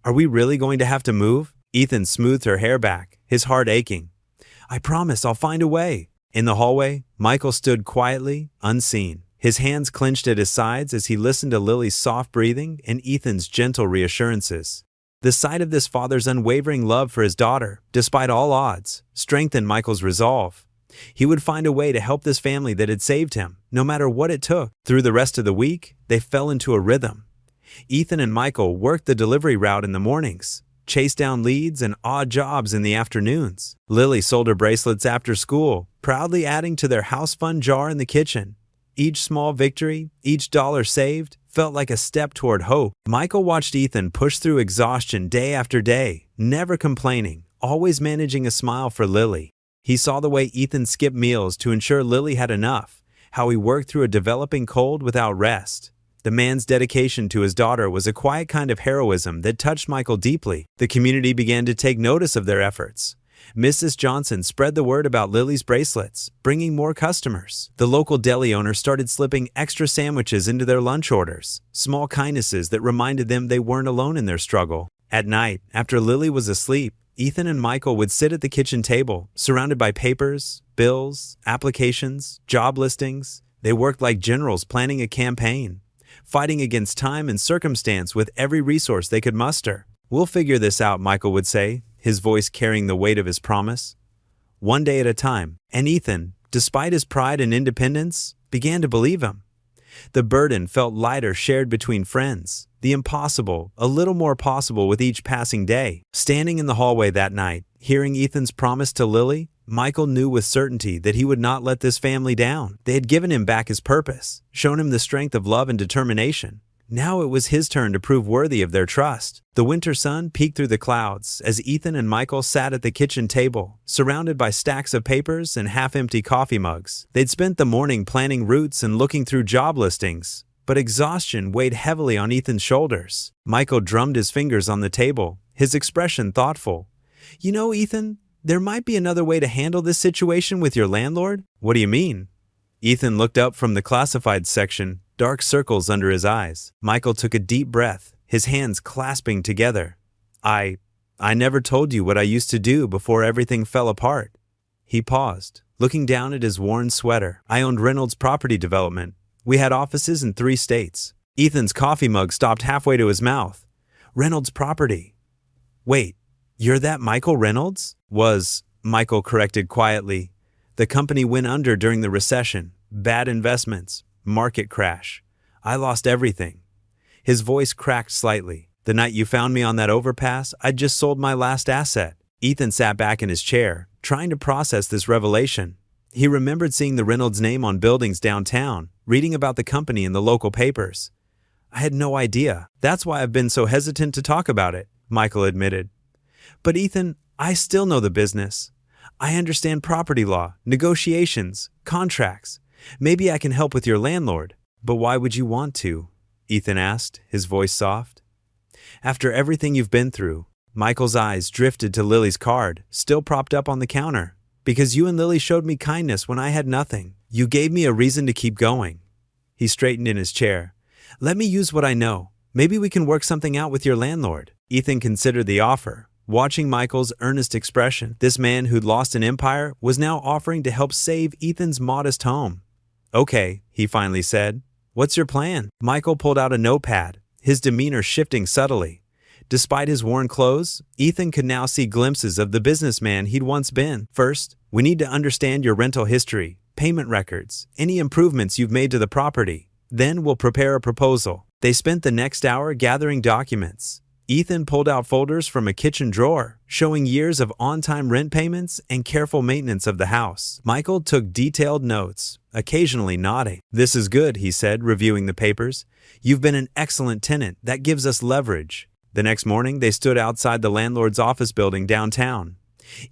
Are we really going to have to move? Ethan smoothed her hair back, his heart aching. I promise I'll find a way. In the hallway, Michael stood quietly, unseen. His hands clenched at his sides as he listened to Lily's soft breathing and Ethan's gentle reassurances. The sight of this father's unwavering love for his daughter, despite all odds, strengthened Michael's resolve. He would find a way to help this family that had saved him, no matter what it took. Through the rest of the week, they fell into a rhythm. Ethan and Michael worked the delivery route in the mornings, chased down leads and odd jobs in the afternoons. Lily sold her bracelets after school, proudly adding to their house fund jar in the kitchen. Each small victory, each dollar saved, felt like a step toward hope. Michael watched Ethan push through exhaustion day after day, never complaining, always managing a smile for Lily. He saw the way Ethan skipped meals to ensure Lily had enough, how he worked through a developing cold without rest. The man's dedication to his daughter was a quiet kind of heroism that touched Michael deeply. The community began to take notice of their efforts. Mrs. Johnson spread the word about Lily's bracelets, bringing more customers. The local deli owner started slipping extra sandwiches into their lunch orders, small kindnesses that reminded them they weren't alone in their struggle. At night, after Lily was asleep, Ethan and Michael would sit at the kitchen table, surrounded by papers, bills, applications, job listings. They worked like generals planning a campaign, fighting against time and circumstance with every resource they could muster. We'll figure this out, Michael would say, his voice carrying the weight of his promise. One day at a time, and Ethan, despite his pride and independence, began to believe him. The burden felt lighter shared between friends, the impossible a little more possible with each passing day. Standing in the hallway that night, hearing Ethan's promise to Lily, Michael knew with certainty that he would not let this family down. They had given him back his purpose, shown him the strength of love and determination. Now it was his turn to prove worthy of their trust. The winter sun peeked through the clouds as Ethan and Michael sat at the kitchen table, surrounded by stacks of papers and half-empty coffee mugs. They'd spent the morning planning routes and looking through job listings, but exhaustion weighed heavily on Ethan's shoulders. Michael drummed his fingers on the table, his expression thoughtful. You know, Ethan, there might be another way to handle this situation with your landlord. What do you mean? Ethan looked up from the classified section, dark circles under his eyes. Michael took a deep breath, his hands clasping together. I never told you what I used to do before everything fell apart. He paused, looking down at his worn sweater. I owned Reynolds Property Development. We had offices in 3 states. Ethan's coffee mug stopped halfway to his mouth. Reynolds Property. Wait, you're that Michael Reynolds? Michael corrected quietly. The company went under during the recession. Bad investments. Market crash. I lost everything. His voice cracked slightly. The night you found me on that overpass, I'd just sold my last asset. Ethan sat back in his chair, trying to process this revelation. He remembered seeing the Reynolds name on buildings downtown, reading about the company in the local papers. I had no idea. That's why I've been so hesitant to talk about it, Michael admitted. But Ethan, I still know the business. I understand property law, negotiations, contracts. Maybe I can help with your landlord. But why would you want to? Ethan asked, his voice soft. After everything you've been through, Michael's eyes drifted to Lily's card, still propped up on the counter. Because you and Lily showed me kindness when I had nothing. You gave me a reason to keep going. He straightened in his chair. Let me use what I know. Maybe we can work something out with your landlord. Ethan considered the offer. Watching Michael's earnest expression, this man who'd lost an empire was now offering to help save Ethan's modest home. Okay, he finally said. What's your plan? Michael pulled out a notepad, his demeanor shifting subtly. Despite his worn clothes, Ethan could now see glimpses of the businessman he'd once been. First, we need to understand your rental history, payment records, any improvements you've made to the property. Then we'll prepare a proposal. They spent the next hour gathering documents. Ethan pulled out folders from a kitchen drawer, showing years of on-time rent payments and careful maintenance of the house. Michael took detailed notes, occasionally nodding. This is good, he said, reviewing the papers. You've been an excellent tenant. That gives us leverage. The next morning, they stood outside the landlord's office building downtown.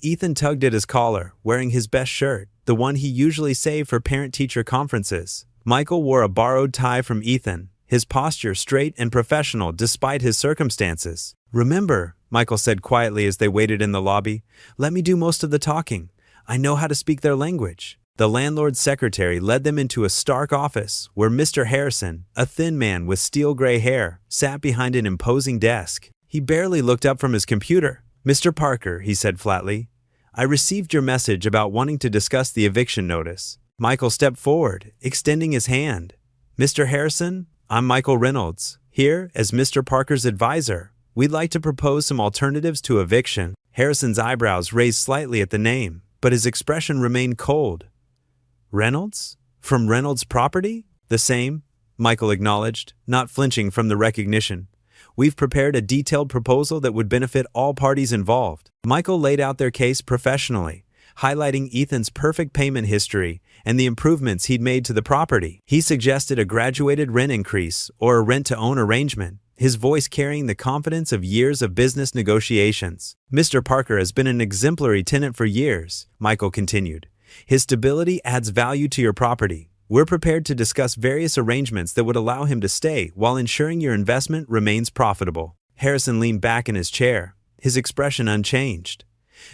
Ethan tugged at his collar, wearing his best shirt, the one he usually saved for parent-teacher conferences. Michael wore a borrowed tie from Ethan, his posture straight and professional despite his circumstances. Remember, Michael said quietly as they waited in the lobby, let me do most of the talking. I know how to speak their language. The landlord's secretary led them into a stark office where Mr. Harrison, a thin man with steel gray hair, sat behind an imposing desk. He barely looked up from his computer. Mr. Parker, he said flatly, I received your message about wanting to discuss the eviction notice. Michael stepped forward, extending his hand. Mr. Harrison, I'm Michael Reynolds, here as Mr. Parker's advisor. We'd like to propose some alternatives to eviction. Harrison's eyebrows raised slightly at the name, but his expression remained cold. Reynolds? From Reynolds Property? The same, Michael acknowledged, not flinching from the recognition. We've prepared a detailed proposal that would benefit all parties involved. Michael laid out their case professionally, highlighting Ethan's perfect payment history and the improvements he'd made to the property. He suggested a graduated rent increase or a rent-to-own arrangement, his voice carrying the confidence of years of business negotiations. Mr. Parker has been an exemplary tenant for years, Michael continued. His stability adds value to your property. We're prepared to discuss various arrangements that would allow him to stay while ensuring your investment remains profitable. Harrison leaned back in his chair, his expression unchanged.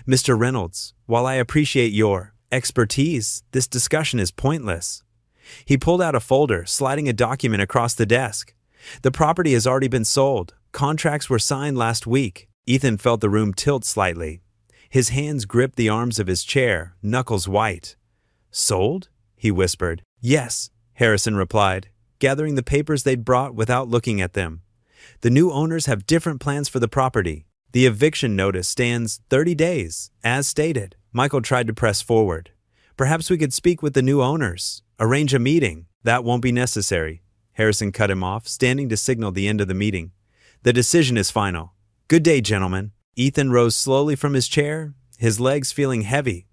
Mr. Reynolds, while I appreciate your expertise, this discussion is pointless. He pulled out a folder, sliding a document across the desk. The property has already been sold. Contracts were signed last week. Ethan felt the room tilt slightly. His hands gripped the arms of his chair, knuckles white. Sold? He whispered. Yes, Harrison replied, gathering the papers they'd brought without looking at them. The new owners have different plans for the property. The eviction notice stands 30 days, as stated. Michael tried to press forward. Perhaps we could speak with the new owners. Arrange a meeting. That won't be necessary. Harrison cut him off, standing to signal the end of the meeting. The decision is final. Good day, gentlemen. Ethan rose slowly from his chair, his legs feeling heavy.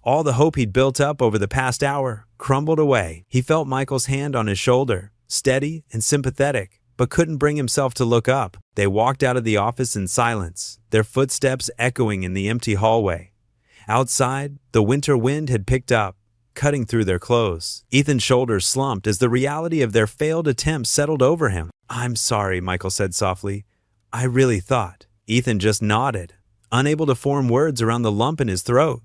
All the hope he'd built up over the past hour crumbled away. He felt Michael's hand on his shoulder, steady and sympathetic, but couldn't bring himself to look up. They walked out of the office in silence, their footsteps echoing in the empty hallway. Outside, the winter wind had picked up, cutting through their clothes. Ethan's shoulders slumped as the reality of their failed attempt settled over him. I'm sorry, Michael said softly. I really thought. Ethan just nodded, unable to form words around the lump in his throat.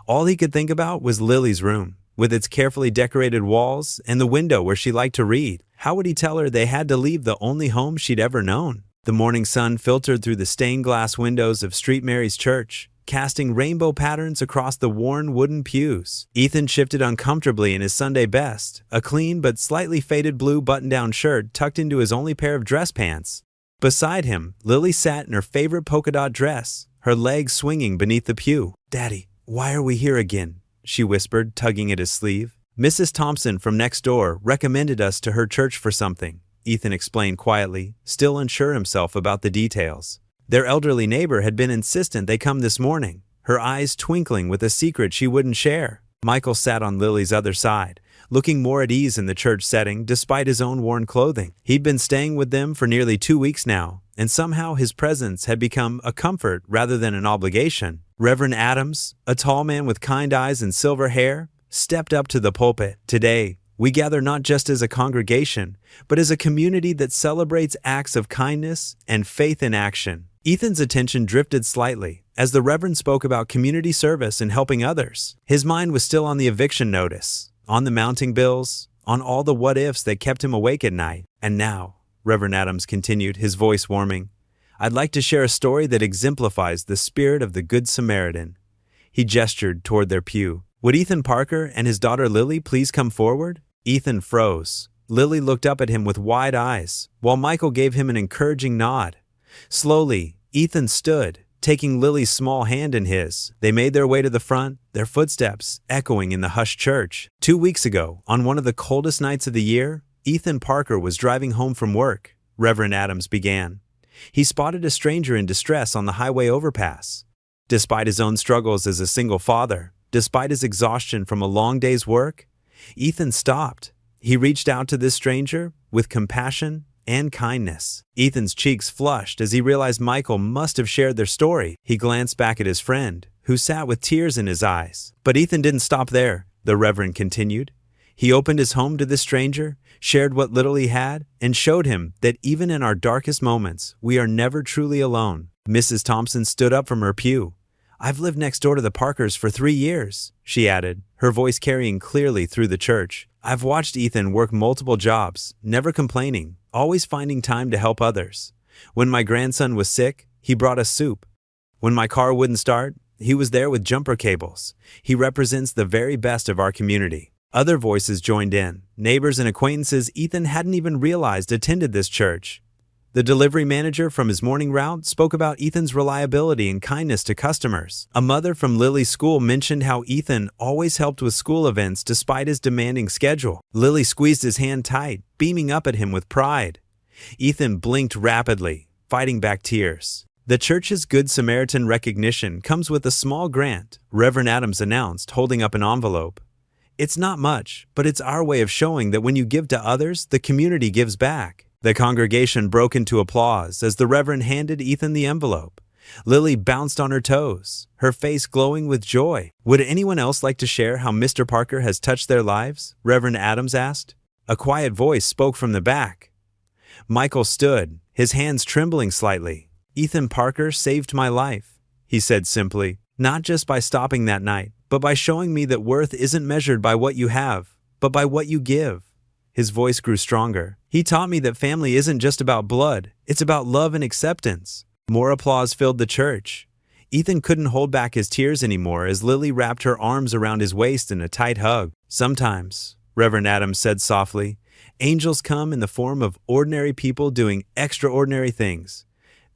All he could think about was Lily's room, with its carefully decorated walls and the window where she liked to read. How would he tell her they had to leave the only home she'd ever known? The morning sun filtered through the stained glass windows of St. Mary's Church, casting rainbow patterns across the worn wooden pews. Ethan shifted uncomfortably in his Sunday best, a clean but slightly faded blue button-down shirt tucked into his only pair of dress pants. Beside him, Lily sat in her favorite polka-dot dress, her legs swinging beneath the pew. Daddy, why are we here again? She whispered, tugging at his sleeve. Mrs. Thompson from next door recommended us to her church for something, Ethan explained quietly, still unsure himself about the details. Their elderly neighbor had been insistent they come this morning, her eyes twinkling with a secret she wouldn't share. Michael sat on Lily's other side, looking more at ease in the church setting despite his own worn clothing. He'd been staying with them for nearly 2 weeks now, and somehow his presence had become a comfort rather than an obligation. Reverend Adams, a tall man with kind eyes and silver hair, stepped up to the pulpit. Today, We gather not just as a congregation, but as a community that celebrates acts of kindness and faith in action. Ethan's attention drifted slightly as the Reverend spoke about community service and helping others. His mind was still on the eviction notice, on the mounting bills, on all the what-ifs that kept him awake at night. And now, Reverend Adams continued, his voice warming, I'd like to share a story that exemplifies the spirit of the Good Samaritan. He gestured toward their pew. Would Ethan Parker and his daughter Lily please come forward? Ethan froze. Lily looked up at him with wide eyes, while Michael gave him an encouraging nod. Slowly, Ethan stood, taking Lily's small hand in his. They made their way to the front, their footsteps echoing in the hushed church. 2 weeks ago, on one of the coldest nights of the year, Ethan Parker was driving home from work. Reverend Adams began. He spotted a stranger in distress on the highway overpass. Despite his own struggles as a single father, despite his exhaustion from a long day's work, Ethan stopped. He reached out to this stranger with compassion and kindness. Ethan's cheeks flushed as he realized Michael must have shared their story. He glanced back at his friend, who sat with tears in his eyes. But Ethan didn't stop there, the Reverend continued. He opened his home to this stranger, shared what little he had, and showed him that even in our darkest moments, we are never truly alone. Mrs. Thompson stood up from her pew. I've lived next door to the Parkers for 3 years, she added, her voice carrying clearly through the church. I've watched Ethan work multiple jobs, never complaining, always finding time to help others. When my grandson was sick, he brought us soup. When my car wouldn't start, he was there with jumper cables. He represents the very best of our community. Other voices joined in. Neighbors and acquaintances Ethan hadn't even realized attended this church. The delivery manager from his morning route spoke about Ethan's reliability and kindness to customers. A mother from Lily's school mentioned how Ethan always helped with school events despite his demanding schedule. Lily squeezed his hand tight, beaming up at him with pride. Ethan blinked rapidly, fighting back tears. The church's Good Samaritan recognition comes with a small grant, Reverend Adams announced, holding up an envelope. It's not much, but it's our way of showing that when you give to others, the community gives back. The congregation broke into applause as the Reverend handed Ethan the envelope. Lily bounced on her toes, her face glowing with joy. Would anyone else like to share how Mr. Parker has touched their lives? Reverend Adams asked. A quiet voice spoke from the back. Michael stood, his hands trembling slightly. Ethan Parker saved my life, he said simply, not just by stopping that night, but by showing me that worth isn't measured by what you have, but by what you give. His voice grew stronger. He taught me that family isn't just about blood, it's about love and acceptance. More applause filled the church. Ethan couldn't hold back his tears anymore as Lily wrapped her arms around his waist in a tight hug. Sometimes, Reverend Adams said softly, angels come in the form of ordinary people doing extraordinary things.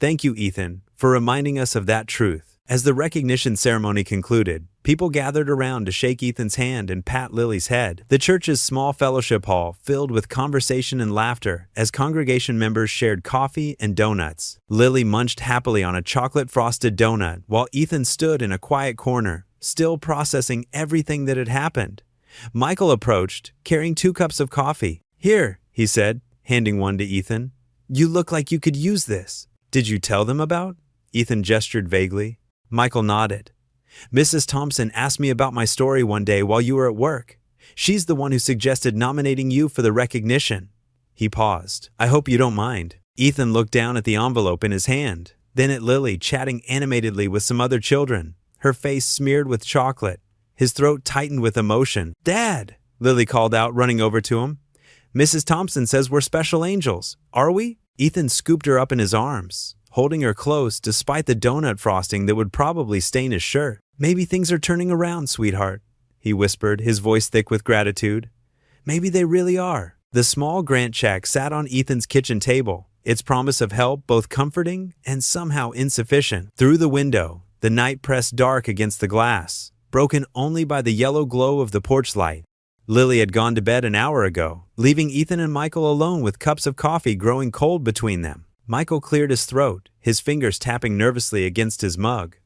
Thank you, Ethan, for reminding us of that truth. As the recognition ceremony concluded, people gathered around to shake Ethan's hand and pat Lily's head. The church's small fellowship hall filled with conversation and laughter as congregation members shared coffee and donuts. Lily munched happily on a chocolate-frosted donut while Ethan stood in a quiet corner, still processing everything that had happened. Michael approached, carrying 2 cups of coffee. Here, he said, handing one to Ethan. You look like you could use this. Did you tell them about? Ethan gestured vaguely. Michael nodded. Mrs. Thompson asked me about my story one day while you were at work. She's the one who suggested nominating you for the recognition. He paused. I hope you don't mind. Ethan looked down at the envelope in his hand, then at Lily chatting animatedly with some other children, her face smeared with chocolate. His throat tightened with emotion. Dad! Lily called out, running over to him. Mrs. Thompson says we're special angels. Are we? Ethan scooped her up in his arms, holding her close despite the donut frosting that would probably stain his shirt. Maybe things are turning around, sweetheart, he whispered, his voice thick with gratitude. Maybe they really are. The small grant check sat on Ethan's kitchen table, its promise of help both comforting and somehow insufficient. Through the window, the night pressed dark against the glass, broken only by the yellow glow of the porch light. Lily had gone to bed an hour ago, leaving Ethan and Michael alone with cups of coffee growing cold between them. Michael cleared his throat, his fingers tapping nervously against his mug.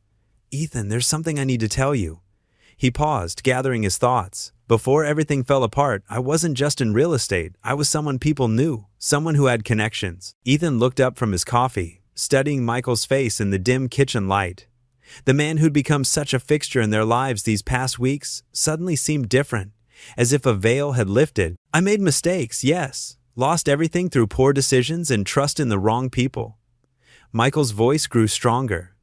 Ethan, there's something I need to tell you. He paused, gathering his thoughts. Before everything fell apart, I wasn't just in real estate. I was someone people knew, someone who had connections. Ethan looked up from his coffee, studying Michael's face in the dim kitchen light. The man who'd become such a fixture in their lives these past weeks suddenly seemed different. as if a veil had lifted. I made mistakes, yes. Lost everything through poor decisions and trust in the wrong people. Michael's voice grew stronger.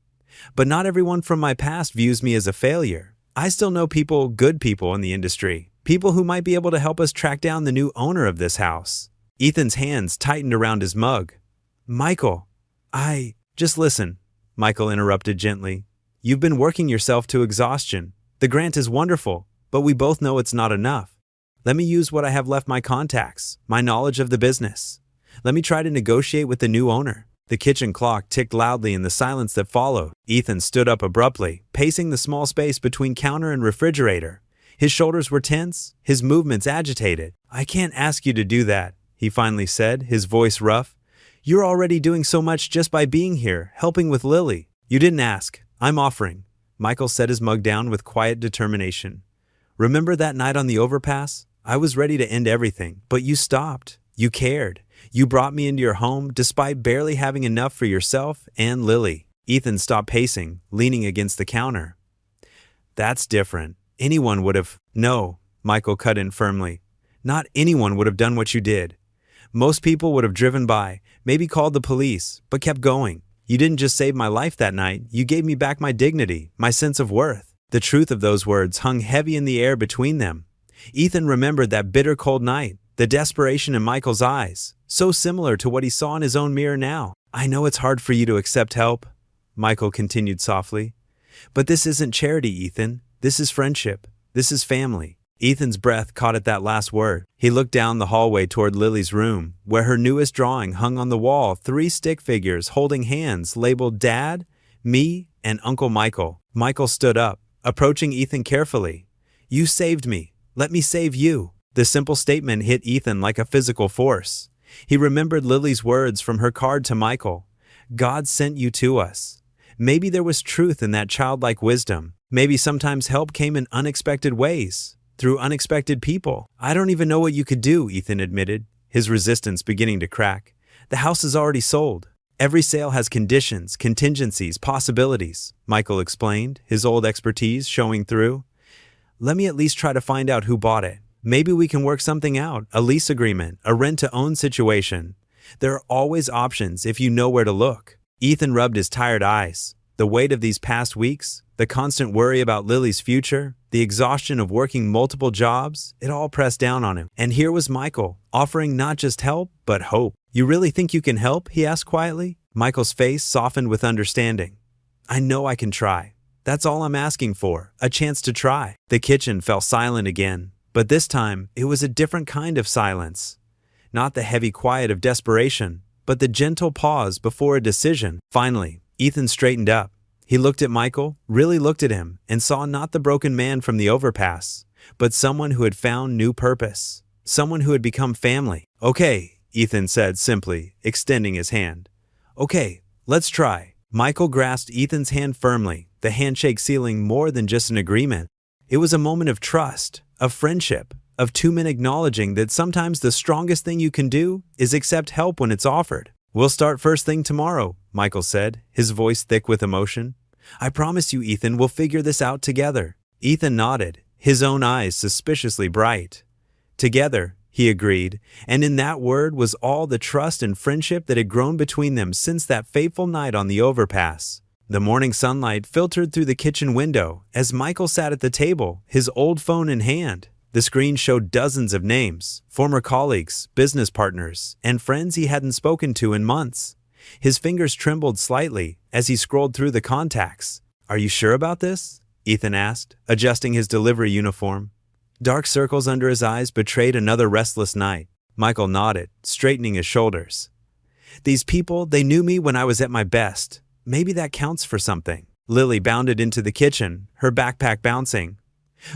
But not everyone from my past views me as a failure. I still know people, good people in the industry. People who might be able to help us track down the new owner of this house. Ethan's hands tightened around his mug. Michael, just listen, Michael interrupted gently. You've been working yourself to exhaustion. The grant is wonderful, but we both know it's not enough. Let me use what I have left, my contacts, my knowledge of the business. Let me try to negotiate with the new owner. The kitchen clock ticked loudly in the silence that followed. Ethan stood up abruptly, pacing the small space between counter and refrigerator. His shoulders were tense, his movements agitated. I can't ask you to do that, he finally said, his voice rough. You're already doing so much just by being here, helping with Lily. You didn't ask. I'm offering. Michael set his mug down with quiet determination. Remember that night on the overpass? I was ready to end everything, but you stopped. You cared. You brought me into your home despite barely having enough for yourself and Lily. Ethan stopped pacing, leaning against the counter. That's different. Anyone would have... No, Michael cut in firmly. Not anyone would have done what you did. Most people would have driven by, maybe called the police, but kept going. You didn't just save my life that night, you gave me back my dignity, my sense of worth. The truth of those words hung heavy in the air between them. Ethan remembered that bitter cold night, the desperation in Michael's eyes, so similar to what he saw in his own mirror now. I know it's hard for you to accept help, Michael continued softly. But this isn't charity, Ethan. This is friendship. This is family. Ethan's breath caught at that last word. He looked down the hallway toward Lily's room, where her newest drawing hung on the wall, 3 stick figures holding hands labeled Dad, me, and Uncle Michael. Michael stood up, approaching Ethan carefully. You saved me. Let me save you. The simple statement hit Ethan like a physical force. He remembered Lily's words from her card to Michael. God sent you to us. Maybe there was truth in that childlike wisdom. Maybe sometimes help came in unexpected ways, through unexpected people. I don't even know what you could do, Ethan admitted, his resistance beginning to crack. The house is already sold. Every sale has conditions, contingencies, possibilities, Michael explained, his old expertise showing through. Let me at least try to find out who bought it. Maybe we can work something out, a lease agreement, a rent-to-own situation. There are always options if you know where to look. Ethan rubbed his tired eyes. The weight of these past weeks, the constant worry about Lily's future, the exhaustion of working multiple jobs, it all pressed down on him. And here was Michael, offering not just help, but hope. You really think you can help? He asked quietly. Michael's face softened with understanding. I know I can try. That's all I'm asking for, a chance to try. The kitchen fell silent again, but this time it was a different kind of silence. Not the heavy quiet of desperation, but the gentle pause before a decision. Finally, Ethan straightened up. He looked at Michael, really looked at him, and saw not the broken man from the overpass, but someone who had found new purpose, someone who had become family. Okay, Ethan said simply, extending his hand. Okay, let's try. Michael grasped Ethan's hand firmly, the handshake sealing more than just an agreement. It was a moment of trust, of friendship, of two men acknowledging that sometimes the strongest thing you can do is accept help when it's offered. We'll start first thing tomorrow, Michael said, his voice thick with emotion. I promise you, Ethan, we'll figure this out together. Ethan nodded, his own eyes suspiciously bright. Together, he agreed, and in that word was all the trust and friendship that had grown between them since that fateful night on the overpass. The morning sunlight filtered through the kitchen window as Michael sat at the table, his old phone in hand. The screen showed dozens of names, former colleagues, business partners, and friends he hadn't spoken to in months. His fingers trembled slightly as he scrolled through the contacts. Are you sure about this? Ethan asked, adjusting his delivery uniform. Dark circles under his eyes betrayed another restless night. Michael nodded, straightening his shoulders. These people, they knew me when I was at my best. Maybe that counts for something. Lily bounded into the kitchen, her backpack bouncing.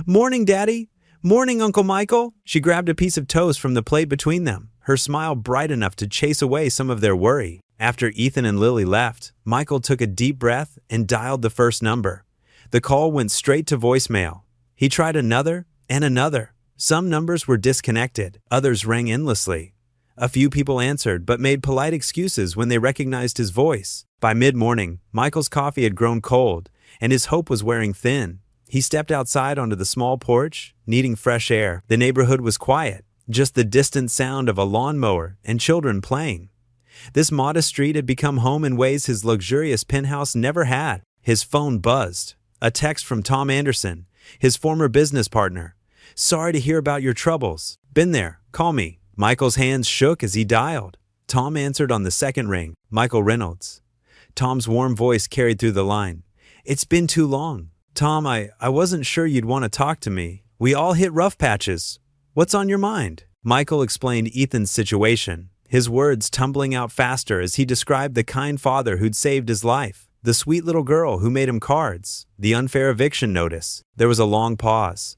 Morning, Daddy! Morning, Uncle Michael! She grabbed a piece of toast from the plate between them, her smile bright enough to chase away some of their worry. After Ethan and Lily left, Michael took a deep breath and dialed the first number. The call went straight to voicemail. He tried another and another. Some numbers were disconnected, others rang endlessly. A few people answered but made polite excuses when they recognized his voice. By mid-morning, Michael's coffee had grown cold, and his hope was wearing thin. He stepped outside onto the small porch, needing fresh air. The neighborhood was quiet, just the distant sound of a lawnmower and children playing. This modest street had become home in ways his luxurious penthouse never had. His phone buzzed. A text from Tom Anderson, his former business partner. "Sorry to hear about your troubles. Been there. Call me." Michael's hands shook as he dialed. Tom answered on the second ring. "Michael Reynolds." Tom's warm voice carried through the line. "It's been too long. Tom, I wasn't sure you'd want to talk to me. We all hit rough patches. What's on your mind?" Michael explained Ethan's situation, his words tumbling out faster as he described the kind father who'd saved his life, the sweet little girl who made him cards, the unfair eviction notice. There was a long pause.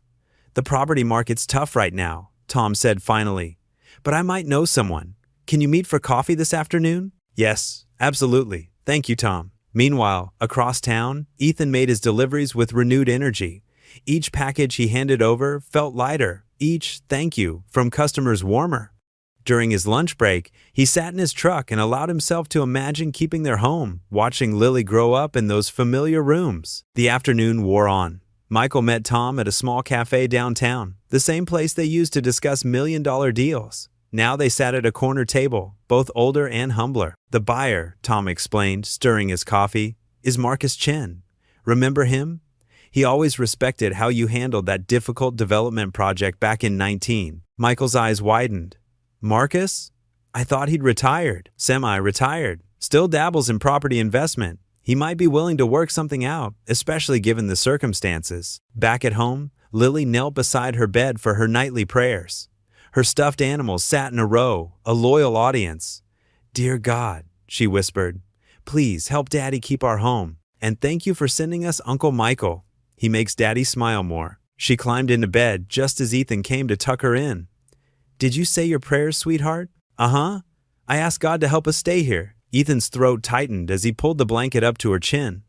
"The property market's tough right now," Tom said finally. "But I might know someone. Can you meet for coffee this afternoon?" "Yes, absolutely. Thank you, Tom." Meanwhile, across town, Ethan made his deliveries with renewed energy. Each package he handed over felt lighter, each "thank you" from customers warmer. During his lunch break, he sat in his truck and allowed himself to imagine keeping their home, watching Lily grow up in those familiar rooms. The afternoon wore on. Michael met Tom at a small cafe downtown, the same place they used to discuss million-dollar deals. Now they sat at a corner table, both older and humbler. "The buyer," Tom explained, stirring his coffee, "is Marcus Chen. Remember him? He always respected how you handled that difficult development project back in 19. Michael's eyes widened. "Marcus? I thought he'd retired." "Semi-retired. Still dabbles in property investment. He might be willing to work something out, especially given the circumstances." Back at home, Lily knelt beside her bed for her nightly prayers. Her stuffed animals sat in a row, a loyal audience. "Dear God," she whispered, "please help Daddy keep our home. And thank you for sending us Uncle Michael. He makes Daddy smile more." She climbed into bed just as Ethan came to tuck her in. "Did you say your prayers, sweetheart?" "Uh-huh. I asked God to help us stay here." Ethan's throat tightened as he pulled the blanket up to her chin.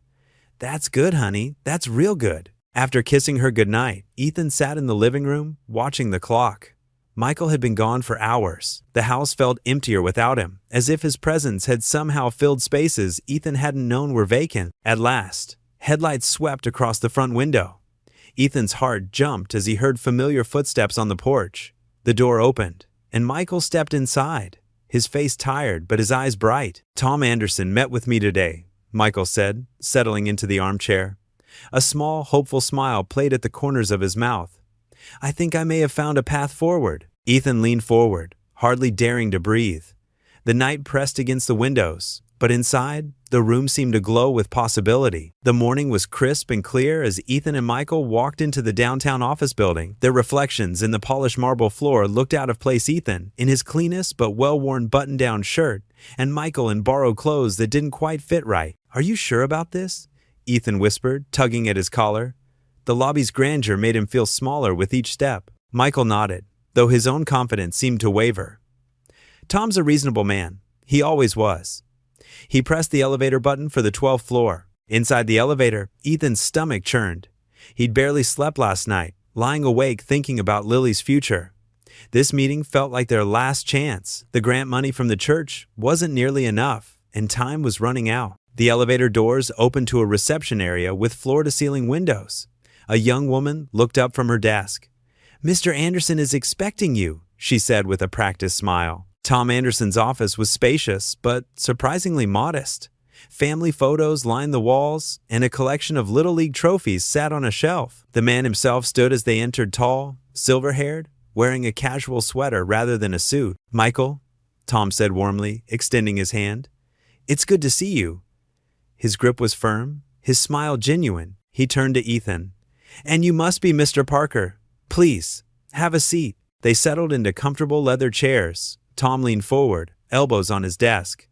"That's good, honey. That's real good." After kissing her goodnight, Ethan sat in the living room, watching the clock. Michael had been gone for hours. The house felt emptier without him, as if his presence had somehow filled spaces Ethan hadn't known were vacant. At last, headlights swept across the front window. Ethan's heart jumped as he heard familiar footsteps on the porch. The door opened, and Michael stepped inside, his face tired but his eyes bright. "Tom Anderson met with me today," Michael said, settling into the armchair. A small, hopeful smile played at the corners of his mouth. "I think I may have found a path forward." Ethan leaned forward, hardly daring to breathe. The night pressed against the windows, but inside, the room seemed to glow with possibility. The morning was crisp and clear as Ethan and Michael walked into the downtown office building. Their reflections in the polished marble floor looked out of place. Ethan, in his cleanest but well-worn button-down shirt, and Michael in borrowed clothes that didn't quite fit right. "Are you sure about this?" Ethan whispered, tugging at his collar. The lobby's grandeur made him feel smaller with each step. Michael nodded, though his own confidence seemed to waver. "Tom's a reasonable man. He always was." He pressed the elevator button for the 12th floor. Inside the elevator, Ethan's stomach churned. He'd barely slept last night, lying awake thinking about Lily's future. This meeting felt like their last chance. The grant money from the church wasn't nearly enough, and time was running out. The elevator doors opened to a reception area with floor-to-ceiling windows. A young woman looked up from her desk. "Mr. Anderson is expecting you," she said with a practiced smile. Tom Anderson's office was spacious, but surprisingly modest. Family photos lined the walls, and a collection of Little League trophies sat on a shelf. The man himself stood as they entered, tall, silver-haired, wearing a casual sweater rather than a suit. "Michael," Tom said warmly, extending his hand. "It's good to see you." His grip was firm, his smile genuine. He turned to Ethan. "And you must be Mr. Parker. Please, have a seat." They settled into comfortable leather chairs. Tom leaned forward, elbows on his desk.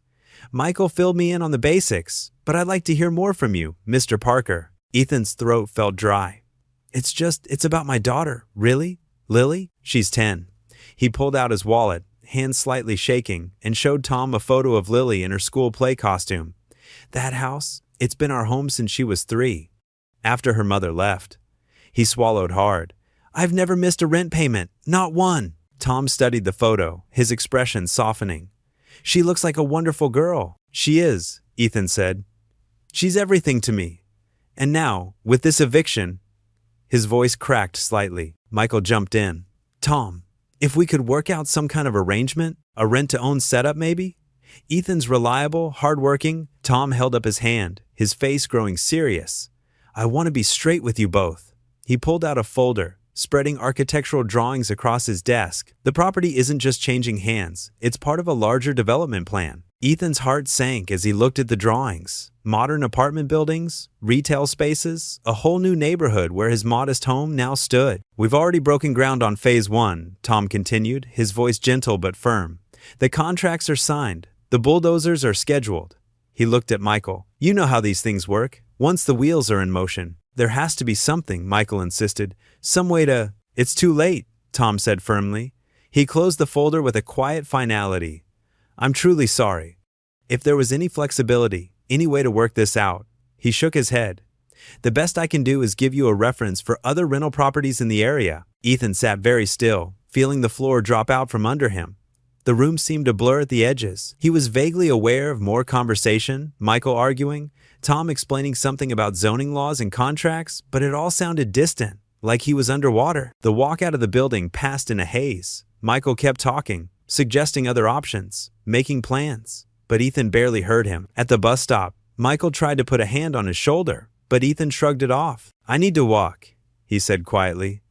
"Michael filled me in on the basics, but I'd like to hear more from you, Mr. Parker." Ethan's throat felt dry. It's about my daughter." "Really? Lily?" "She's 10. He pulled out his wallet, hands slightly shaking, and showed Tom a photo of Lily in her school play costume. "That house, it's been our home since she was 3. After her mother left." He swallowed hard. "I've never missed a rent payment, not one." Tom studied the photo, his expression softening. "She looks like a wonderful girl." "She is," Ethan said. "She's everything to me. And now, with this eviction, His voice cracked slightly. Michael jumped in. Tom, if we could work out some kind of arrangement, a rent-to-own setup maybe? Ethan's reliable, hardworking. Tom held up his hand, his face growing serious. I want to be straight with you both. He pulled out a folder, spreading architectural drawings across his desk. The property isn't just changing hands, it's part of a larger development plan. Ethan's heart sank as he looked at the drawings. Modern apartment buildings, retail spaces, a whole new neighborhood where his modest home now stood. We've already broken ground on phase 1, Tom continued, his voice gentle but firm. The contracts are signed. The bulldozers are scheduled. He looked at Michael. You know how these things work. Once the wheels are in motion, there has to be something, Michael insisted. Some way to… It's too late, Tom said firmly. He closed the folder with a quiet finality. I'm truly sorry. If there was any flexibility, any way to work this out. He shook his head. The best I can do is give you a reference for other rental properties in the area. Ethan sat very still, feeling the floor drop out from under him. The room seemed to blur at the edges. He was vaguely aware of more conversation, Michael arguing, Tom explaining something about zoning laws and contracts, but it all sounded distant, like he was underwater. The walk out of the building passed in a haze. Michael kept talking, suggesting other options, making plans, but Ethan barely heard him. At the bus stop, Michael tried to put a hand on his shoulder, but Ethan shrugged it off. I need to walk, he said quietly.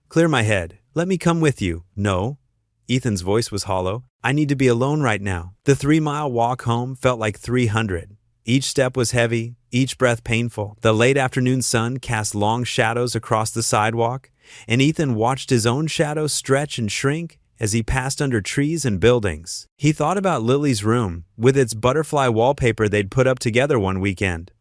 Clear my head. Let me come with you. No. Ethan's voice was hollow. I need to be alone right now. The 3-mile walk home felt like 300. Each step was heavy, each breath painful. The late afternoon sun cast long shadows across the sidewalk, and Ethan watched his own shadow stretch and shrink as he passed under trees and buildings. He thought about Lily's room, with its butterfly wallpaper they'd put up together one weekend.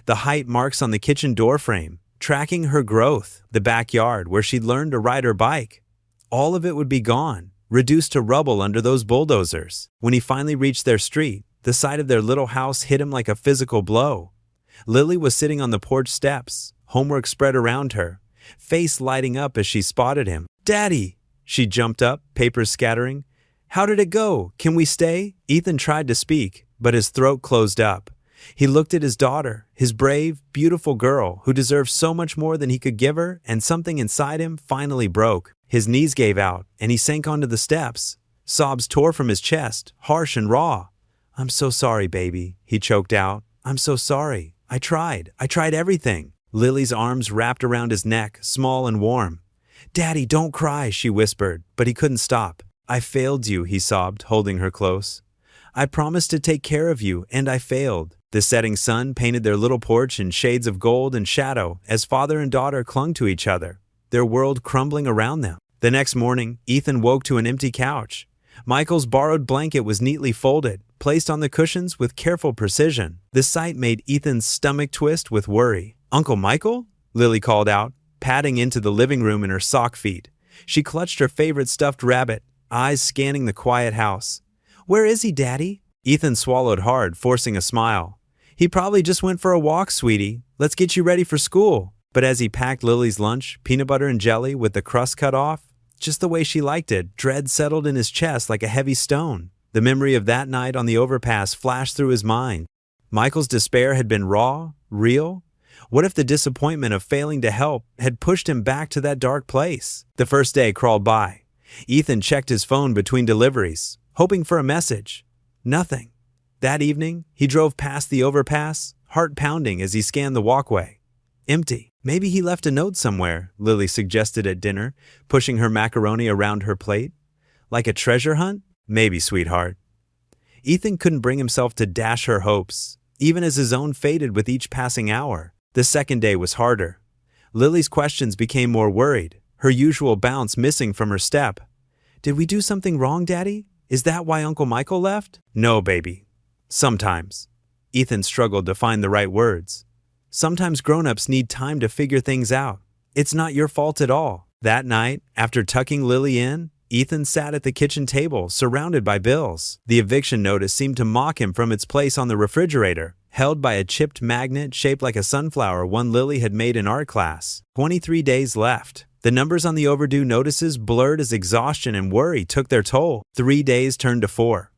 The height marks on the kitchen doorframe, tracking her growth. The backyard where she'd learned to ride her bike. All of it would be gone, reduced to rubble under those bulldozers. When he finally reached their street, the sight of their little house hit him like a physical blow. Lily was sitting on the porch steps, homework spread around her, face lighting up as she spotted him. Daddy! She jumped up, papers scattering. How did it go? Can we stay? Ethan tried to speak, but his throat closed up. He looked at his daughter, his brave, beautiful girl who deserved so much more than he could give her, and something inside him finally broke. His knees gave out, and he sank onto the steps. Sobs tore from his chest, harsh and raw. I'm so sorry, baby, he choked out. I'm so sorry. I tried everything. Lily's arms wrapped around his neck, small and warm. Daddy, don't cry, she whispered, but he couldn't stop. I failed you, he sobbed, holding her close. I promised to take care of you, and I failed. The setting sun painted their little porch in shades of gold and shadow as father and daughter clung to each other, their world crumbling around them. The next morning, Ethan woke to an empty couch. Michael's borrowed blanket was neatly folded, placed on the cushions with careful precision. The sight made Ethan's stomach twist with worry. Uncle Michael? Lily called out, padding into the living room in her sock feet. She clutched her favorite stuffed rabbit, eyes scanning the quiet house. Where is he, Daddy? Ethan swallowed hard, forcing a smile. He probably just went for a walk, sweetie. Let's get you ready for school. But as he packed Lily's lunch, peanut butter and jelly with the crust cut off, just the way she liked it, dread settled in his chest like a heavy stone. The memory of that night on the overpass flashed through his mind. Michael's despair had been raw, real. What if the disappointment of failing to help had pushed him back to that dark place? The first day crawled by. Ethan checked his phone between deliveries, hoping for a message. Nothing. That evening, he drove past the overpass, heart pounding as he scanned the walkway. Empty. Maybe he left a note somewhere, Lily suggested at dinner, pushing her macaroni around her plate. Like a treasure hunt? Maybe, sweetheart. Ethan couldn't bring himself to dash her hopes, even as his own faded with each passing hour. The second day was harder. Lily's questions became more worried, her usual bounce missing from her step. Did we do something wrong, Daddy? Is that why Uncle Michael left? No, baby. Sometimes. Ethan struggled to find the right words. Sometimes grown-ups need time to figure things out. It's not your fault at all. That night, after tucking Lily in, Ethan sat at the kitchen table, surrounded by bills. The eviction notice seemed to mock him from its place on the refrigerator, held by a chipped magnet shaped like a sunflower one Lily had made in art class. 23 days left. The numbers on the overdue notices blurred as exhaustion and worry took their toll. 3 days turned to 4.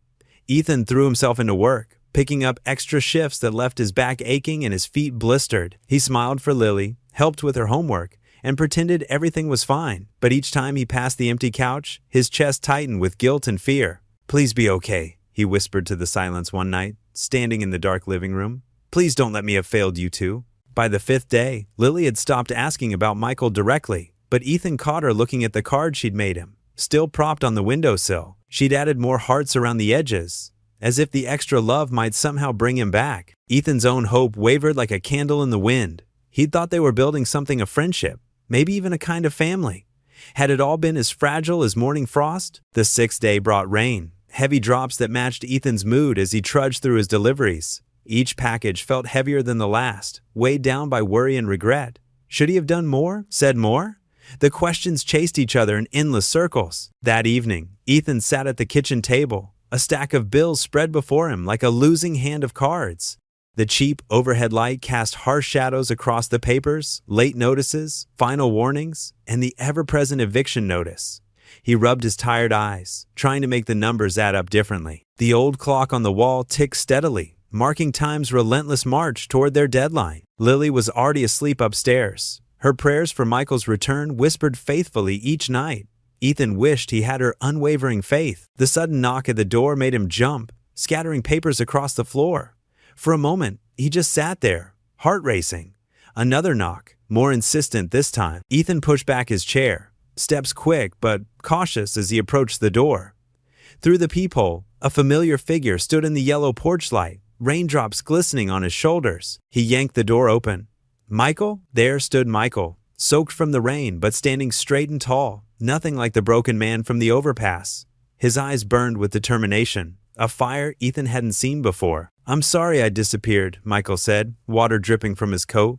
Ethan threw himself into work, picking up extra shifts that left his back aching and his feet blistered. He smiled for Lily, helped with her homework, and pretended everything was fine, but each time he passed the empty couch, his chest tightened with guilt and fear. "Please be okay," he whispered to the silence one night, standing in the dark living room. "Please don't let me have failed you two." By the fifth day, Lily had stopped asking about Michael directly, but Ethan caught her looking at the card she'd made him, still propped on the windowsill. She'd added more hearts around the edges, as if the extra love might somehow bring him back. Ethan's own hope wavered like a candle in the wind. He'd thought they were building something of friendship, maybe even a kind of family. Had it all been as fragile as morning frost? The sixth day brought rain, heavy drops that matched Ethan's mood as he trudged through his deliveries. Each package felt heavier than the last, weighed down by worry and regret. Should he have done more? Said more? The questions chased each other in endless circles. That evening, Ethan sat at the kitchen table, a stack of bills spread before him like a losing hand of cards. The cheap overhead light cast harsh shadows across the papers, late notices, final warnings, and the ever-present eviction notice. He rubbed his tired eyes, trying to make the numbers add up differently. The old clock on the wall ticked steadily, marking time's relentless march toward their deadline. Lily was already asleep upstairs. Her prayers for Michael's return whispered faithfully each night. Ethan wished he had her unwavering faith. The sudden knock at the door made him jump, scattering papers across the floor. For a moment, he just sat there, heart racing. Another knock, more insistent this time. Ethan pushed back his chair, steps quick but cautious as he approached the door. Through the peephole, a familiar figure stood in the yellow porch light, raindrops glistening on his shoulders. He yanked the door open. Michael? There stood Michael, soaked from the rain but standing straight and tall, nothing like the broken man from the overpass. His eyes burned with determination, a fire Ethan hadn't seen before. "I'm sorry I disappeared," Michael said, water dripping from his coat.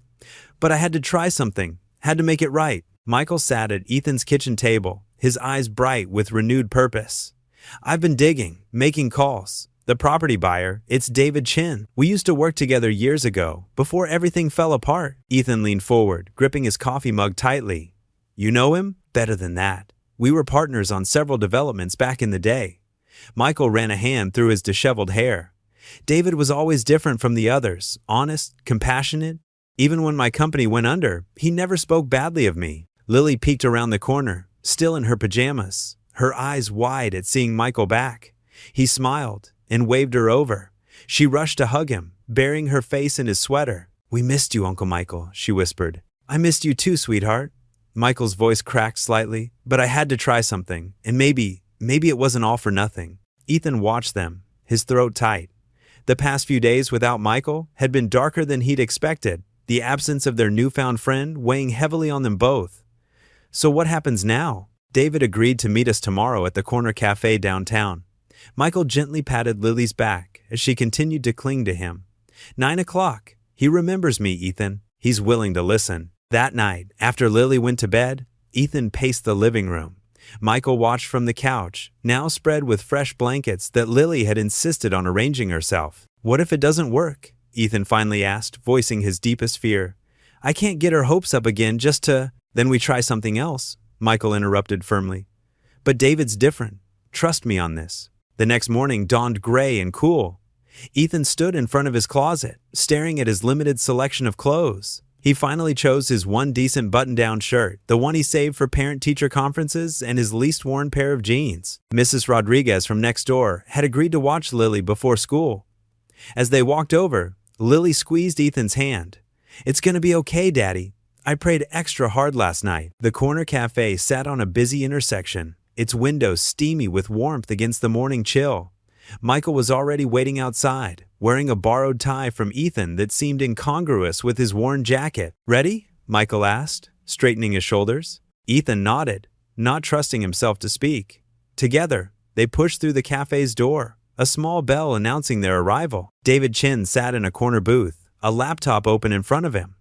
"But I had to try something, had to make it right." Michael sat at Ethan's kitchen table, his eyes bright with renewed purpose. "I've been digging, making calls. The property buyer, it's David Chin. We used to work together years ago, before everything fell apart." Ethan leaned forward, gripping his coffee mug tightly. "You know him?" "Better than that. We were partners on several developments back in the day." Michael ran a hand through his disheveled hair. "David was always different from the others, honest, compassionate. Even when my company went under, he never spoke badly of me." Lily peeked around the corner, still in her pajamas, her eyes wide at seeing Michael back. He smiled and waved her over. She rushed to hug him, burying her face in his sweater. "We missed you, Uncle Michael," she whispered. "I missed you too, sweetheart." Michael's voice cracked slightly, "But I had to try something, and maybe it wasn't all for nothing." Ethan watched them, his throat tight. The past few days without Michael had been darker than he'd expected, the absence of their newfound friend weighing heavily on them both. "So what happens now?" David agreed to meet us tomorrow at the corner cafe downtown. Michael gently patted Lily's back as she continued to cling to him. 9 o'clock. He remembers me, Ethan. He's willing to listen. That night, after Lily went to bed, Ethan paced the living room. Michael watched from the couch, now spread with fresh blankets that Lily had insisted on arranging herself. "What if it doesn't work?" Ethan finally asked, voicing his deepest fear. "I can't get her hopes up again just to—" "Then we try something else," Michael interrupted firmly. "But David's different. Trust me on this." The next morning dawned gray and cool. Ethan stood in front of his closet, staring at his limited selection of clothes. He finally chose his one decent button-down shirt, the one he saved for parent-teacher conferences, and his least-worn pair of jeans. Mrs. Rodriguez from next door had agreed to watch Lily before school. As they walked over, Lily squeezed Ethan's hand. "It's gonna be okay, Daddy. I prayed extra hard last night." The corner cafe sat on a busy intersection, its windows steamy with warmth against the morning chill. Michael was already waiting outside, wearing a borrowed tie from Ethan that seemed incongruous with his worn jacket. "Ready?" Michael asked, straightening his shoulders. Ethan nodded, not trusting himself to speak. Together, they pushed through the cafe's door, a small bell announcing their arrival. David Chin sat in a corner booth, a laptop open in front of him.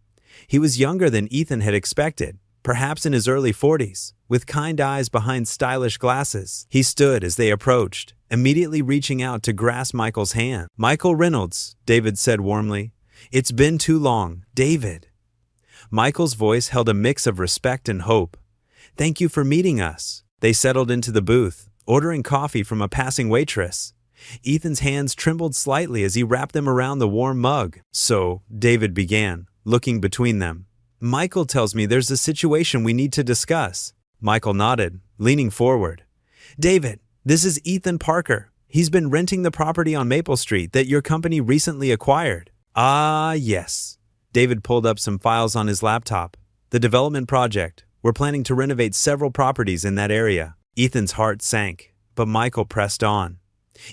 He was younger than Ethan had expected, perhaps in his early 40s, with kind eyes behind stylish glasses. He stood as they approached, immediately reaching out to grasp Michael's hand. "Michael Reynolds," David said warmly. "It's been too long, David." Michael's voice held a mix of respect and hope. "Thank you for meeting us." They settled into the booth, ordering coffee from a passing waitress. Ethan's hands trembled slightly as he wrapped them around the warm mug. "So," David began, looking between them, Michael tells me there's a situation we need to discuss. Michael nodded, leaning forward. David, this is Ethan Parker. He's been renting the property on Maple Street that your company recently acquired. Ah, yes. David pulled up some files on his laptop. The development project. We're planning to renovate several properties in that area. Ethan's heart sank, but Michael pressed on.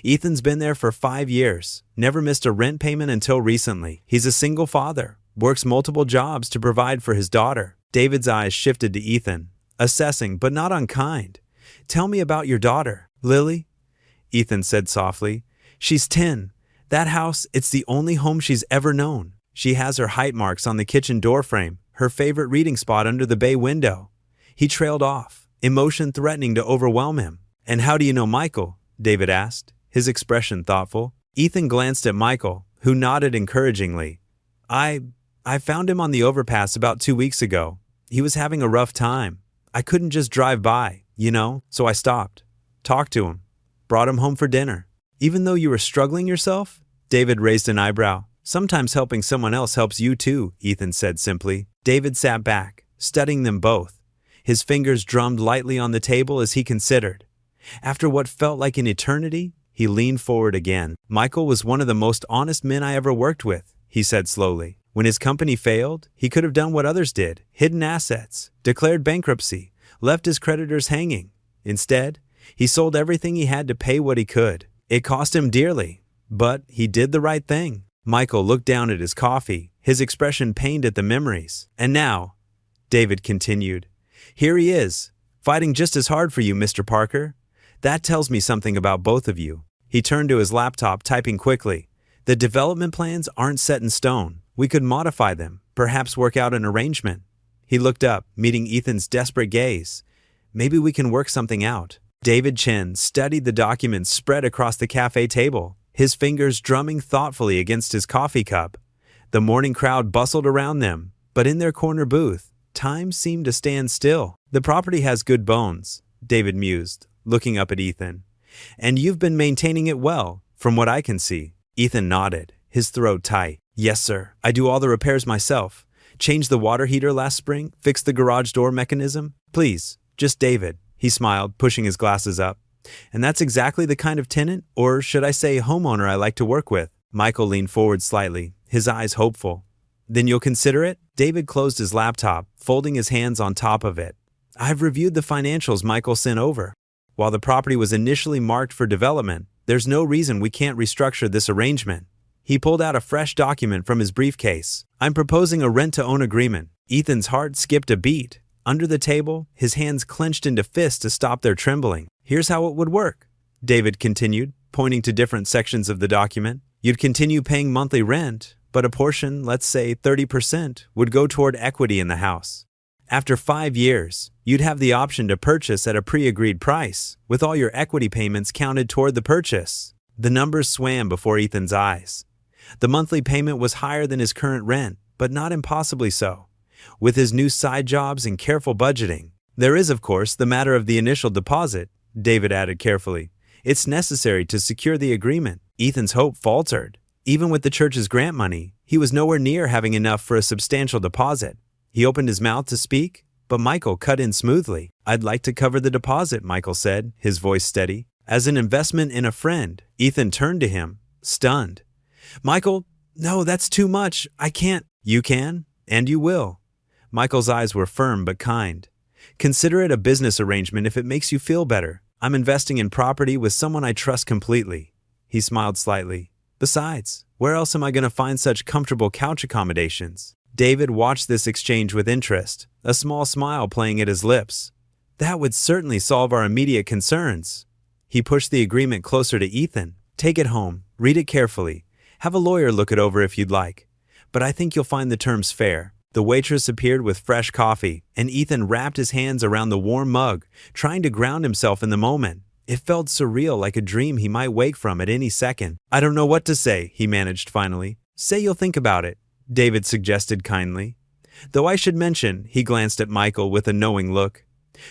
Ethan's been there for 5 years, never missed a rent payment until recently. He's a single father, works multiple jobs to provide for his daughter. David's eyes shifted to Ethan, assessing but not unkind. Tell me about your daughter, Lily. Ethan said softly. She's 10. That house, it's the only home she's ever known. She has her height marks on the kitchen door frame, her favorite reading spot under the bay window. He trailed off, emotion threatening to overwhelm him. And how do you know Michael? David asked, his expression thoughtful. Ethan glanced at Michael, who nodded encouragingly. I found him on the overpass about 2 weeks ago. He was having a rough time. I couldn't just drive by, so I stopped, talked to him, brought him home for dinner. Even though you were struggling yourself? David raised an eyebrow. Sometimes helping someone else helps you too, Ethan said simply. David sat back, studying them both. His fingers drummed lightly on the table as he considered. After what felt like an eternity, he leaned forward again. Michael was one of the most honest men I ever worked with, he said slowly. When his company failed, he could have done what others did, hidden assets, declared bankruptcy, left his creditors hanging. Instead, he sold everything he had to pay what he could. It cost him dearly, but he did the right thing. Michael looked down at his coffee, his expression pained at the memories. And now, David continued, here he is, fighting just as hard for you, Mr. Parker. That tells me something about both of you. He turned to his laptop, typing quickly. The development plans aren't set in stone. We could modify them, perhaps work out an arrangement. He looked up, meeting Ethan's desperate gaze. Maybe we can work something out. David Chen studied the documents spread across the cafe table, his fingers drumming thoughtfully against his coffee cup. The morning crowd bustled around them, but in their corner booth, time seemed to stand still. The property has good bones, David mused, looking up at Ethan. And you've been maintaining it well, from what I can see. Ethan nodded, his throat tight. Yes, sir. I do all the repairs myself. Changed the water heater last spring, fixed the garage door mechanism. Please, just David. He smiled, pushing his glasses up. And that's exactly the kind of tenant, or should I say homeowner, I like to work with. Michael leaned forward slightly, his eyes hopeful. Then you'll consider it? David closed his laptop, folding his hands on top of it. I've reviewed the financials Michael sent over. While the property was initially marked for development, there's no reason we can't restructure this arrangement. He pulled out a fresh document from his briefcase. I'm proposing a rent-to-own agreement. Ethan's heart skipped a beat. Under the table, his hands clenched into fists to stop their trembling. Here's how it would work, David continued, pointing to different sections of the document. You'd continue paying monthly rent, but a portion, let's say 30%, would go toward equity in the house. After 5 years, you'd have the option to purchase at a pre-agreed price, with all your equity payments counted toward the purchase. The numbers swam before Ethan's eyes. The monthly payment was higher than his current rent, but not impossibly so. With his new side jobs and careful budgeting. There is, of course, the matter of the initial deposit, David added carefully. It's necessary to secure the agreement. Ethan's hope faltered. Even with the church's grant money, he was nowhere near having enough for a substantial deposit. He opened his mouth to speak, but Michael cut in smoothly. I'd like to cover the deposit, Michael said, his voice steady. As an investment in a friend. Ethan turned to him, stunned. Michael, no, that's too much. I can't. You can, and you will. Michael's eyes were firm but kind. Consider it a business arrangement if it makes you feel better. I'm investing in property with someone I trust completely. He smiled slightly. Besides, where else am I going to find such comfortable couch accommodations? David watched this exchange with interest, a small smile playing at his lips. That would certainly solve our immediate concerns. He pushed the agreement closer to Ethan. Take it home, read it carefully. Have a lawyer look it over if you'd like. But I think you'll find the terms fair. The waitress appeared with fresh coffee, and Ethan wrapped his hands around the warm mug, trying to ground himself in the moment. It felt surreal, like a dream he might wake from at any second. I don't know what to say, he managed finally. Say you'll think about it, David suggested kindly. Though I should mention, he glanced at Michael with a knowing look.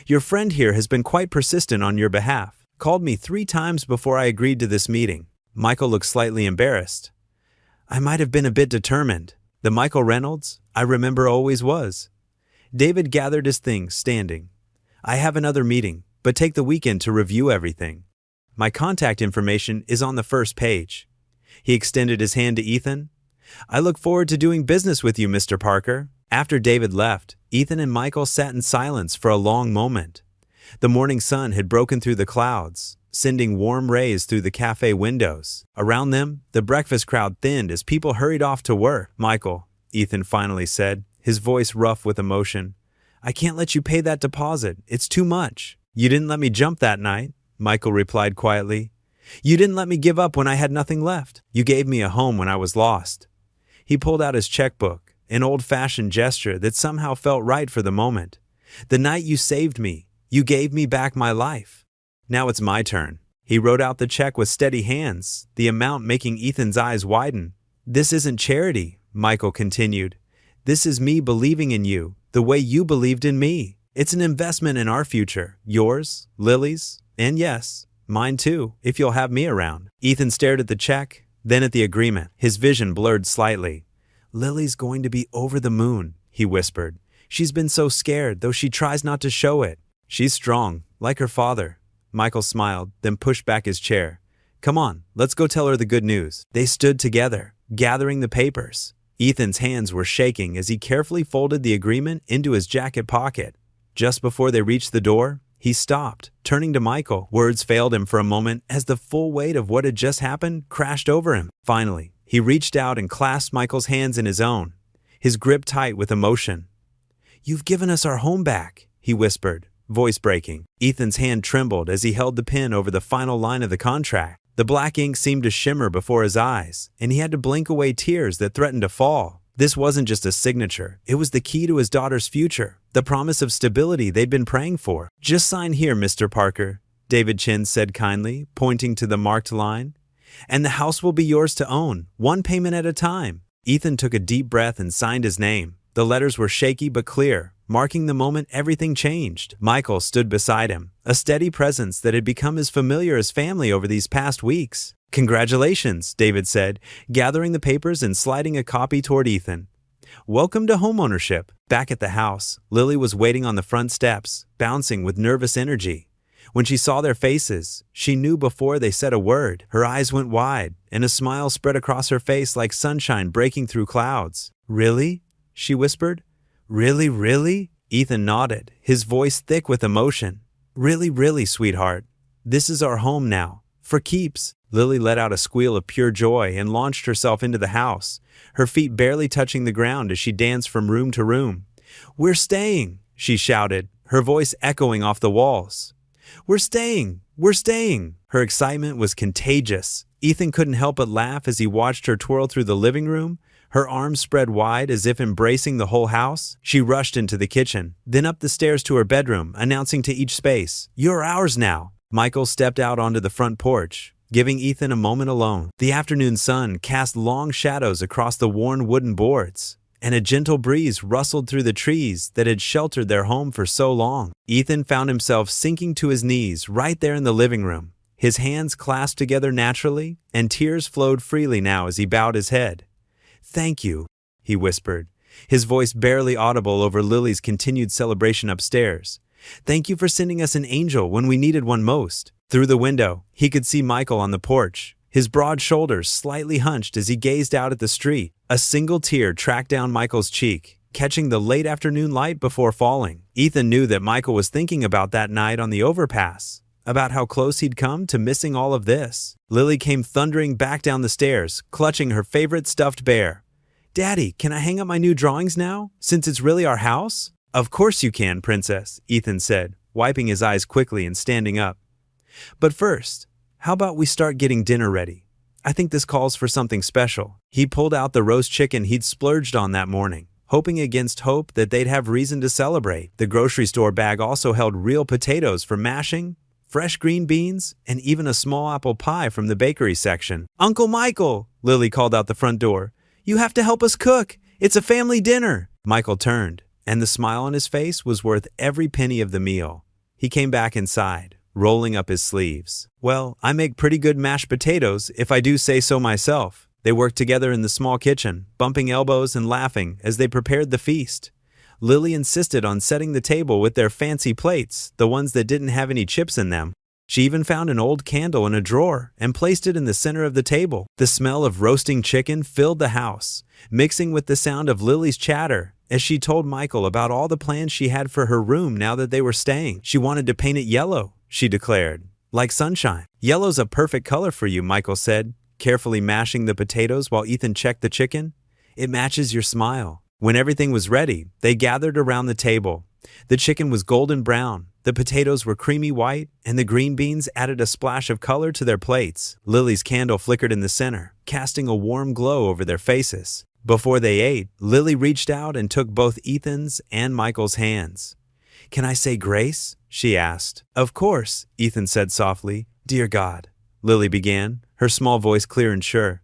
Your friend here has been quite persistent on your behalf. Called me 3 times before I agreed to this meeting. Michael looked slightly embarrassed. I might have been a bit determined. The Michael Reynolds I remember always was. David gathered his things, standing. I have another meeting, but take the weekend to review everything. My contact information is on the first page. He extended his hand to Ethan. I look forward to doing business with you, Mr. Parker. After David left, Ethan and Michael sat in silence for a long moment. The morning sun had broken through the clouds, sending warm rays through the cafe windows. Around them, the breakfast crowd thinned as people hurried off to work. Michael, Ethan finally said, his voice rough with emotion. I can't let you pay that deposit. It's too much. You didn't let me jump that night, Michael replied quietly. You didn't let me give up when I had nothing left. You gave me a home when I was lost. He pulled out his checkbook, an old-fashioned gesture that somehow felt right for the moment. The night you saved me, you gave me back my life. Now it's my turn. He wrote out the check with steady hands, the amount making Ethan's eyes widen. This isn't charity, Michael continued. This is me believing in you, the way you believed in me. It's an investment in our future, yours, Lily's, and yes, mine too, if you'll have me around. Ethan stared at the check, then at the agreement. His vision blurred slightly. Lily's going to be over the moon, he whispered. She's been so scared, though she tries not to show it. She's strong, like her father. Michael smiled, then pushed back his chair. Come on, let's go tell her the good news. They stood together, gathering the papers. Ethan's hands were shaking as he carefully folded the agreement into his jacket pocket. Just before they reached the door, he stopped, turning to Michael. Words failed him for a moment as the full weight of what had just happened crashed over him. Finally, he reached out and clasped Michael's hands in his own, his grip tight with emotion. You've given us our home back, he whispered, voice breaking. Ethan's hand trembled as he held the pen over the final line of the contract. The black ink seemed to shimmer before his eyes, and he had to blink away tears that threatened to fall. This wasn't just a signature, it was the key to his daughter's future, the promise of stability they'd been praying for. Just sign here, Mr. Parker, David Chin said kindly, pointing to the marked line. And the house will be yours to own, one payment at a time. Ethan took a deep breath and signed his name. The letters were shaky but clear, marking the moment everything changed. Michael stood beside him, a steady presence that had become as familiar as family over these past weeks. Congratulations, David said, gathering the papers and sliding a copy toward Ethan. Welcome to homeownership. Back at the house, Lily was waiting on the front steps, bouncing with nervous energy. When she saw their faces, she knew before they said a word. Her eyes went wide, and a smile spread across her face like sunshine breaking through clouds. Really? She whispered. Really, really? Ethan nodded, his voice thick with emotion. Really, really, sweetheart. This is our home now. For keeps. Lily let out a squeal of pure joy and launched herself into the house, her feet barely touching the ground as she danced from room to room. We're staying, she shouted, her voice echoing off the walls. We're staying! We're staying! Her excitement was contagious. Ethan couldn't help but laugh as he watched her twirl through the living room, her arms spread wide as if embracing the whole house. She rushed into the kitchen, then up the stairs to her bedroom, announcing to each space, You're ours now! Michael stepped out onto the front porch, giving Ethan a moment alone. The afternoon sun cast long shadows across the worn wooden boards, and a gentle breeze rustled through the trees that had sheltered their home for so long. Ethan found himself sinking to his knees right there in the living room, his hands clasped together naturally, and tears flowed freely now as he bowed his head. Thank you, he whispered, his voice barely audible over Lily's continued celebration upstairs. Thank you for sending us an angel when we needed one most. Through the window, he could see Michael on the porch, his broad shoulders slightly hunched as he gazed out at the street. A single tear tracked down Michael's cheek, catching the late afternoon light before falling. Ethan knew that Michael was thinking about that night on the overpass, about how close he'd come to missing all of this. Lily came thundering back down the stairs, clutching her favorite stuffed bear. Daddy, can I hang up my new drawings now, since it's really our house? Of course you can, Princess, Ethan said, wiping his eyes quickly and standing up. But first, how about we start getting dinner ready? I think this calls for something special. He pulled out the roast chicken he'd splurged on that morning, hoping against hope that they'd have reason to celebrate. The grocery store bag also held real potatoes for mashing, fresh green beans, and even a small apple pie from the bakery section. Uncle Michael, Lily called out the front door. You have to help us cook. It's a family dinner. Michael turned, and the smile on his face was worth every penny of the meal. He came back inside, rolling up his sleeves. Well, I make pretty good mashed potatoes, if I do say so myself. They worked together in the small kitchen, bumping elbows and laughing as they prepared the feast. Lily insisted on setting the table with their fancy plates, the ones that didn't have any chips in them. She even found an old candle in a drawer and placed it in the center of the table. The smell of roasting chicken filled the house, mixing with the sound of Lily's chatter as she told Michael about all the plans she had for her room now that they were staying. She wanted to paint it yellow, she declared, like sunshine. "Yellow's a perfect color for you," Michael said, carefully mashing the potatoes while Ethan checked the chicken. "It matches your smile." When everything was ready, they gathered around the table. The chicken was golden brown, the potatoes were creamy white, and the green beans added a splash of color to their plates. Lily's candle flickered in the center, casting a warm glow over their faces. Before they ate, Lily reached out and took both Ethan's and Michael's hands. "Can I say grace?" she asked. "Of course," Ethan said softly. "Dear God," Lily began, her small voice clear and sure.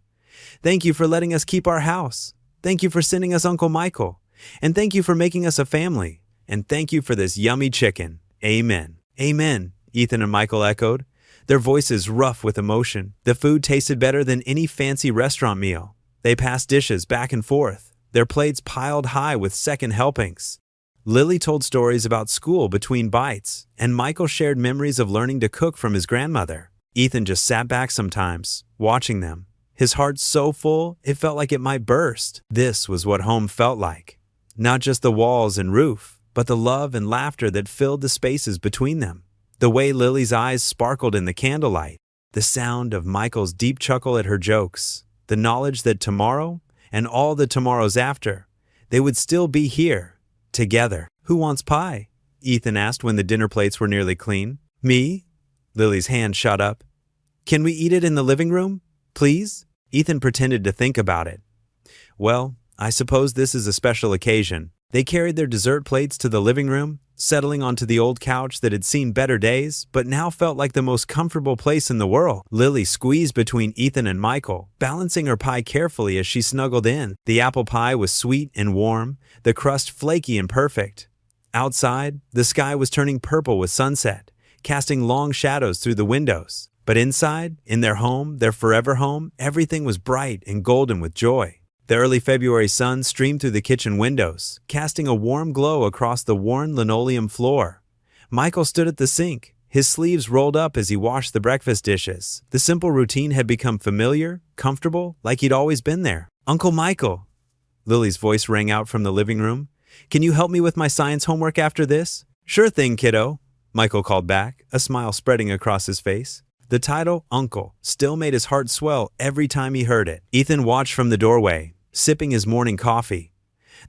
"Thank you for letting us keep our house. Thank you for sending us Uncle Michael. And thank you for making us a family. And thank you for this yummy chicken. Amen." "Amen," Ethan and Michael echoed, their voices rough with emotion. The food tasted better than any fancy restaurant meal. They passed dishes back and forth, their plates piled high with second helpings. Lily told stories about school between bites, and Michael shared memories of learning to cook from his grandmother. Ethan just sat back sometimes, watching them, his heart so full it felt like it might burst. This was what home felt like. Not just the walls and roof, but the love and laughter that filled the spaces between them. The way Lily's eyes sparkled in the candlelight, the sound of Michael's deep chuckle at her jokes, the knowledge that tomorrow, and all the tomorrows after, they would still be here, together. "Who wants pie?" Ethan asked when the dinner plates were nearly clean. "Me?" Lily's hand shot up. "Can we eat it in the living room, please?" Ethan pretended to think about it. "Well, I suppose this is a special occasion." They carried their dessert plates to the living room, settling onto the old couch that had seen better days, but now felt like the most comfortable place in the world. Lily squeezed between Ethan and Michael, balancing her pie carefully as she snuggled in. The apple pie was sweet and warm, the crust flaky and perfect. Outside, the sky was turning purple with sunset, casting long shadows through the windows. But inside, in their home, their forever home, everything was bright and golden with joy. The early February sun streamed through the kitchen windows, casting a warm glow across the worn linoleum floor. Michael stood at the sink, his sleeves rolled up as he washed the breakfast dishes. The simple routine had become familiar, comfortable, like he'd always been there. "Uncle Michael," Lily's voice rang out from the living room. "Can you help me with my science homework after this?" "Sure thing, kiddo," Michael called back, a smile spreading across his face. The title, Uncle, still made his heart swell every time he heard it. Ethan watched from the doorway, sipping his morning coffee.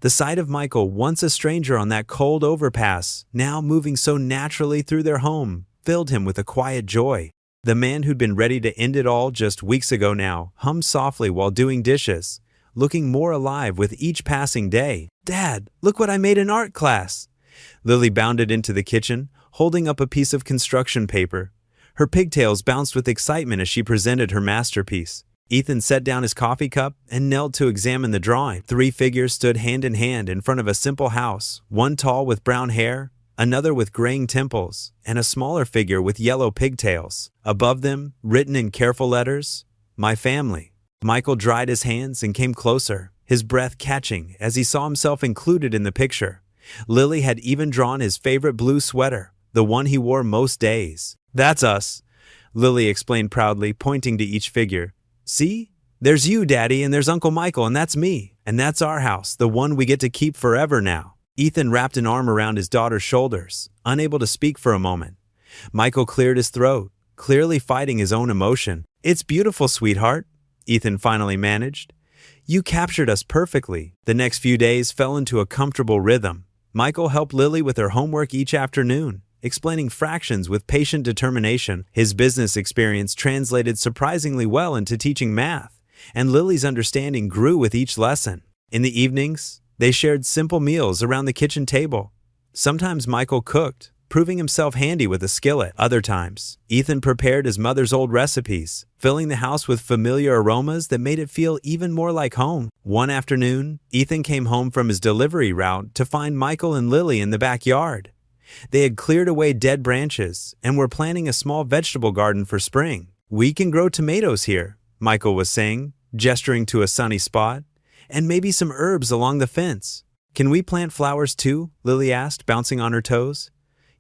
The sight of Michael, once a stranger on that cold overpass, now moving so naturally through their home, filled him with a quiet joy. The man who'd been ready to end it all just weeks ago now hummed softly while doing dishes, looking more alive with each passing day. "Dad, look what I made in art class!" Lily bounded into the kitchen, holding up a piece of construction paper. Her pigtails bounced with excitement as she presented her masterpiece. Ethan set down his coffee cup and knelt to examine the drawing. 3 figures stood hand in hand in front of a simple house, one tall with brown hair, another with graying temples, and a smaller figure with yellow pigtails. Above them, written in careful letters, "My family." Michael dried his hands and came closer, his breath catching as he saw himself included in the picture. Lily had even drawn his favorite blue sweater, the one he wore most days. "That's us," Lily explained proudly, pointing to each figure. "See? There's you, Daddy, and there's Uncle Michael, and that's me. And that's our house, the one we get to keep forever now." Ethan wrapped an arm around his daughter's shoulders, unable to speak for a moment. Michael cleared his throat, clearly fighting his own emotion. "It's beautiful, sweetheart," Ethan finally managed. "You captured us perfectly." The next few days fell into a comfortable rhythm. Michael helped Lily with her homework each afternoon, explaining fractions with patient determination. His business experience translated surprisingly well into teaching math, and Lily's understanding grew with each lesson. In the evenings, they shared simple meals around the kitchen table. Sometimes Michael cooked, proving himself handy with a skillet. Other times, Ethan prepared his mother's old recipes, filling the house with familiar aromas that made it feel even more like home. One afternoon, Ethan came home from his delivery route to find Michael and Lily in the backyard. They had cleared away dead branches and were planting a small vegetable garden for spring. "We can grow tomatoes here," Michael was saying, gesturing to a sunny spot. "And maybe some herbs along the fence." "Can we plant flowers too?" Lily asked, bouncing on her toes.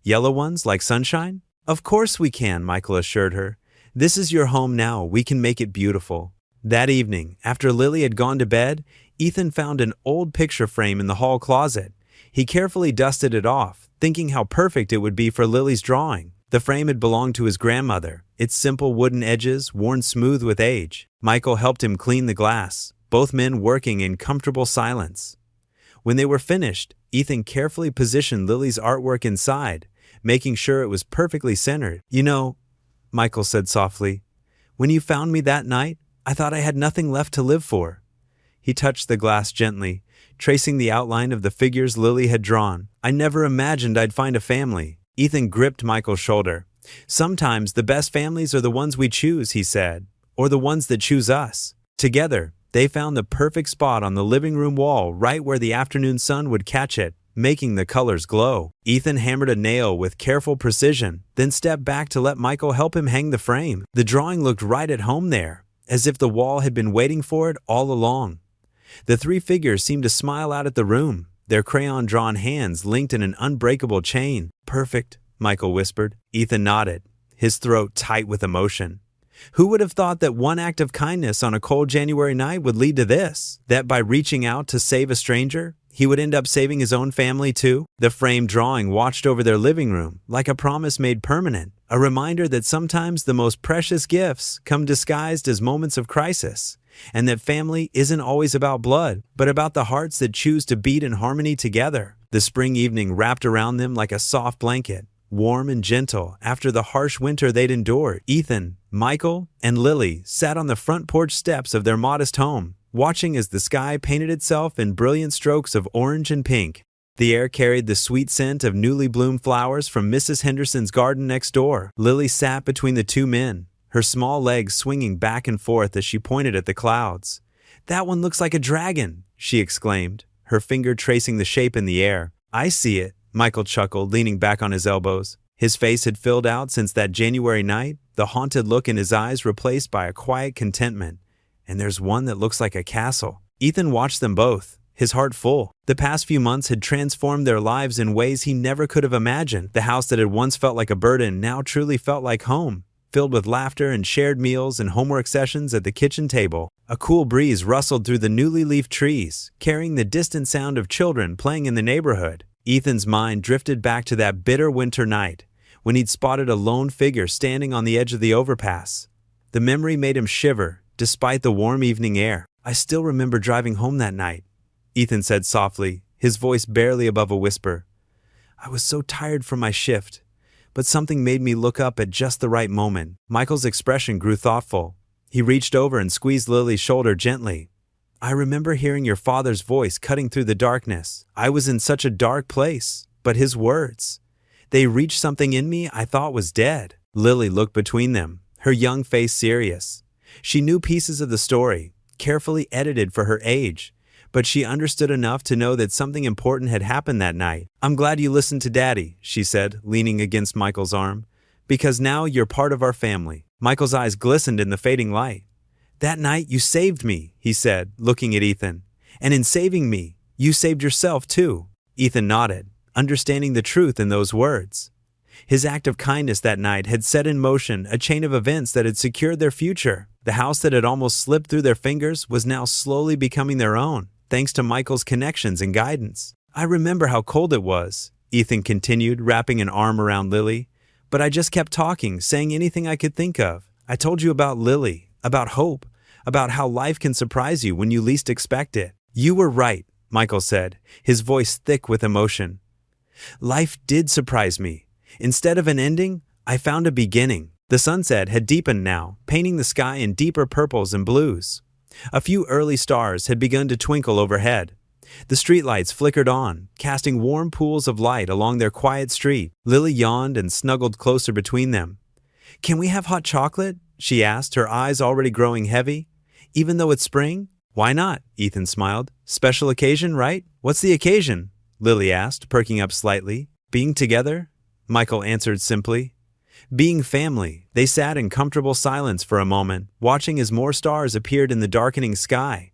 "Yellow ones, like sunshine?" "Of course we can," Michael assured her. "This is your home now. We can make it beautiful." That evening, after Lily had gone to bed, Ethan found an old picture frame in the hall closet. He carefully dusted it off, thinking how perfect it would be for Lily's drawing. The frame had belonged to his grandmother, its simple wooden edges worn smooth with age. Michael helped him clean the glass, both men working in comfortable silence. When they were finished, Ethan carefully positioned Lily's artwork inside, making sure it was perfectly centered. "You know," Michael said softly, "when you found me that night, I thought I had nothing left to live for." He touched the glass gently, tracing the outline of the figures Lily had drawn. "I never imagined I'd find a family." Ethan gripped Michael's shoulder. "Sometimes the best families are the ones we choose," he said, "or the ones that choose us." Together, they found the perfect spot on the living room wall, right where the afternoon sun would catch it, making the colors glow. Ethan hammered a nail with careful precision, then stepped back to let Michael help him hang the frame. The drawing looked right at home there, as if the wall had been waiting for it all along. The three figures seemed to smile out at the room, their crayon-drawn hands linked in an unbreakable chain. "Perfect," Michael whispered. Ethan nodded, his throat tight with emotion. Who would have thought that one act of kindness on a cold January night would lead to this? That by reaching out to save a stranger, he would end up saving his own family too? The framed drawing watched over their living room, like a promise made permanent, a reminder that sometimes the most precious gifts come disguised as moments of crisis, and that family isn't always about blood, but about the hearts that choose to beat in harmony together. The spring evening wrapped around them like a soft blanket, warm and gentle after the harsh winter they'd endured. Ethan, Michael, and Lily sat on the front porch steps of their modest home, watching as the sky painted itself in brilliant strokes of orange and pink. The air carried the sweet scent of newly bloomed flowers from Mrs. Henderson's garden next door. Lily sat between the two men, her small legs swinging back and forth as she pointed at the clouds. "That one looks like a dragon," she exclaimed, her finger tracing the shape in the air. "I see it," Michael chuckled, leaning back on his elbows. His face had filled out since that January night, the haunted look in his eyes replaced by a quiet contentment. "And there's one that looks like a castle." Ethan watched them both, his heart full. The past few months had transformed their lives in ways he never could have imagined. The house that had once felt like a burden now truly felt like home, filled with laughter and shared meals and homework sessions at the kitchen table. A cool breeze rustled through the newly leafed trees, carrying the distant sound of children playing in the neighborhood. Ethan's mind drifted back to that bitter winter night, when he'd spotted a lone figure standing on the edge of the overpass. The memory made him shiver, despite the warm evening air. "I still remember driving home that night," Ethan said softly, his voice barely above a whisper. "I was so tired from my shift, but something made me look up at just the right moment." Michael's expression grew thoughtful. He reached over and squeezed Lily's shoulder gently. "I remember hearing your father's voice cutting through the darkness. I was in such a dark place, but his words, they reached something in me I thought was dead." Lily looked between them, her young face serious. She knew pieces of the story, carefully edited for her age, but she understood enough to know that something important had happened that night. "I'm glad you listened to Daddy," she said, leaning against Michael's arm, "because now you're part of our family." Michael's eyes glistened in the fading light. "That night you saved me," he said, looking at Ethan. "And in saving me, you saved yourself too." Ethan nodded, understanding the truth in those words. His act of kindness that night had set in motion a chain of events that had secured their future. The house that had almost slipped through their fingers was now slowly becoming their own, thanks to Michael's connections and guidance. "I remember how cold it was," Ethan continued, wrapping an arm around Lily. "But I just kept talking, saying anything I could think of. I told you about Lily, about hope, about how life can surprise you when you least expect it." "You were right," Michael said, his voice thick with emotion. "Life did surprise me. Instead of an ending, I found a beginning." The sunset had deepened now, painting the sky in deeper purples and blues. A few early stars had begun to twinkle overhead. The streetlights flickered on, casting warm pools of light along their quiet street. Lily yawned and snuggled closer between them. "Can we have hot chocolate?" she asked, her eyes already growing heavy. "Even though it's spring?" "Why not?" Ethan smiled. "Special occasion, right?" "What's the occasion?" Lily asked, perking up slightly. "Being together," Michael answered simply. Being family, they sat in comfortable silence for a moment, watching as more stars appeared in the darkening sky.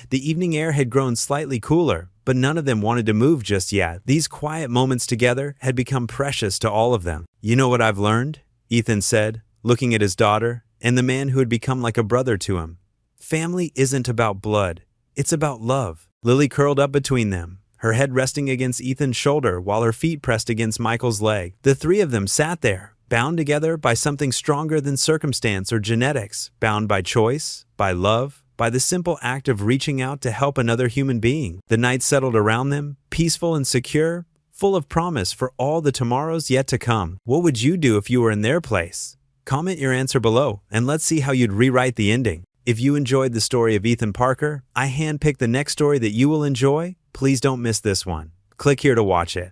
The evening air had grown slightly cooler, but none of them wanted to move just yet. These quiet moments together had become precious to all of them. "You know what I've learned?" Ethan said, looking at his daughter and the man who had become like a brother to him. "Family isn't about blood. It's about love." Lily curled up between them, her head resting against Ethan's shoulder while her feet pressed against Michael's leg. The three of them sat there, bound together by something stronger than circumstance or genetics, bound by choice, by love, by the simple act of reaching out to help another human being. The night settled around them, peaceful and secure, full of promise for all the tomorrows yet to come. What would you do if you were in their place? Comment your answer below, and let's see how you'd rewrite the ending. If you enjoyed the story of Ethan Parker, I handpicked the next story that you will enjoy. Please don't miss this one. Click here to watch it.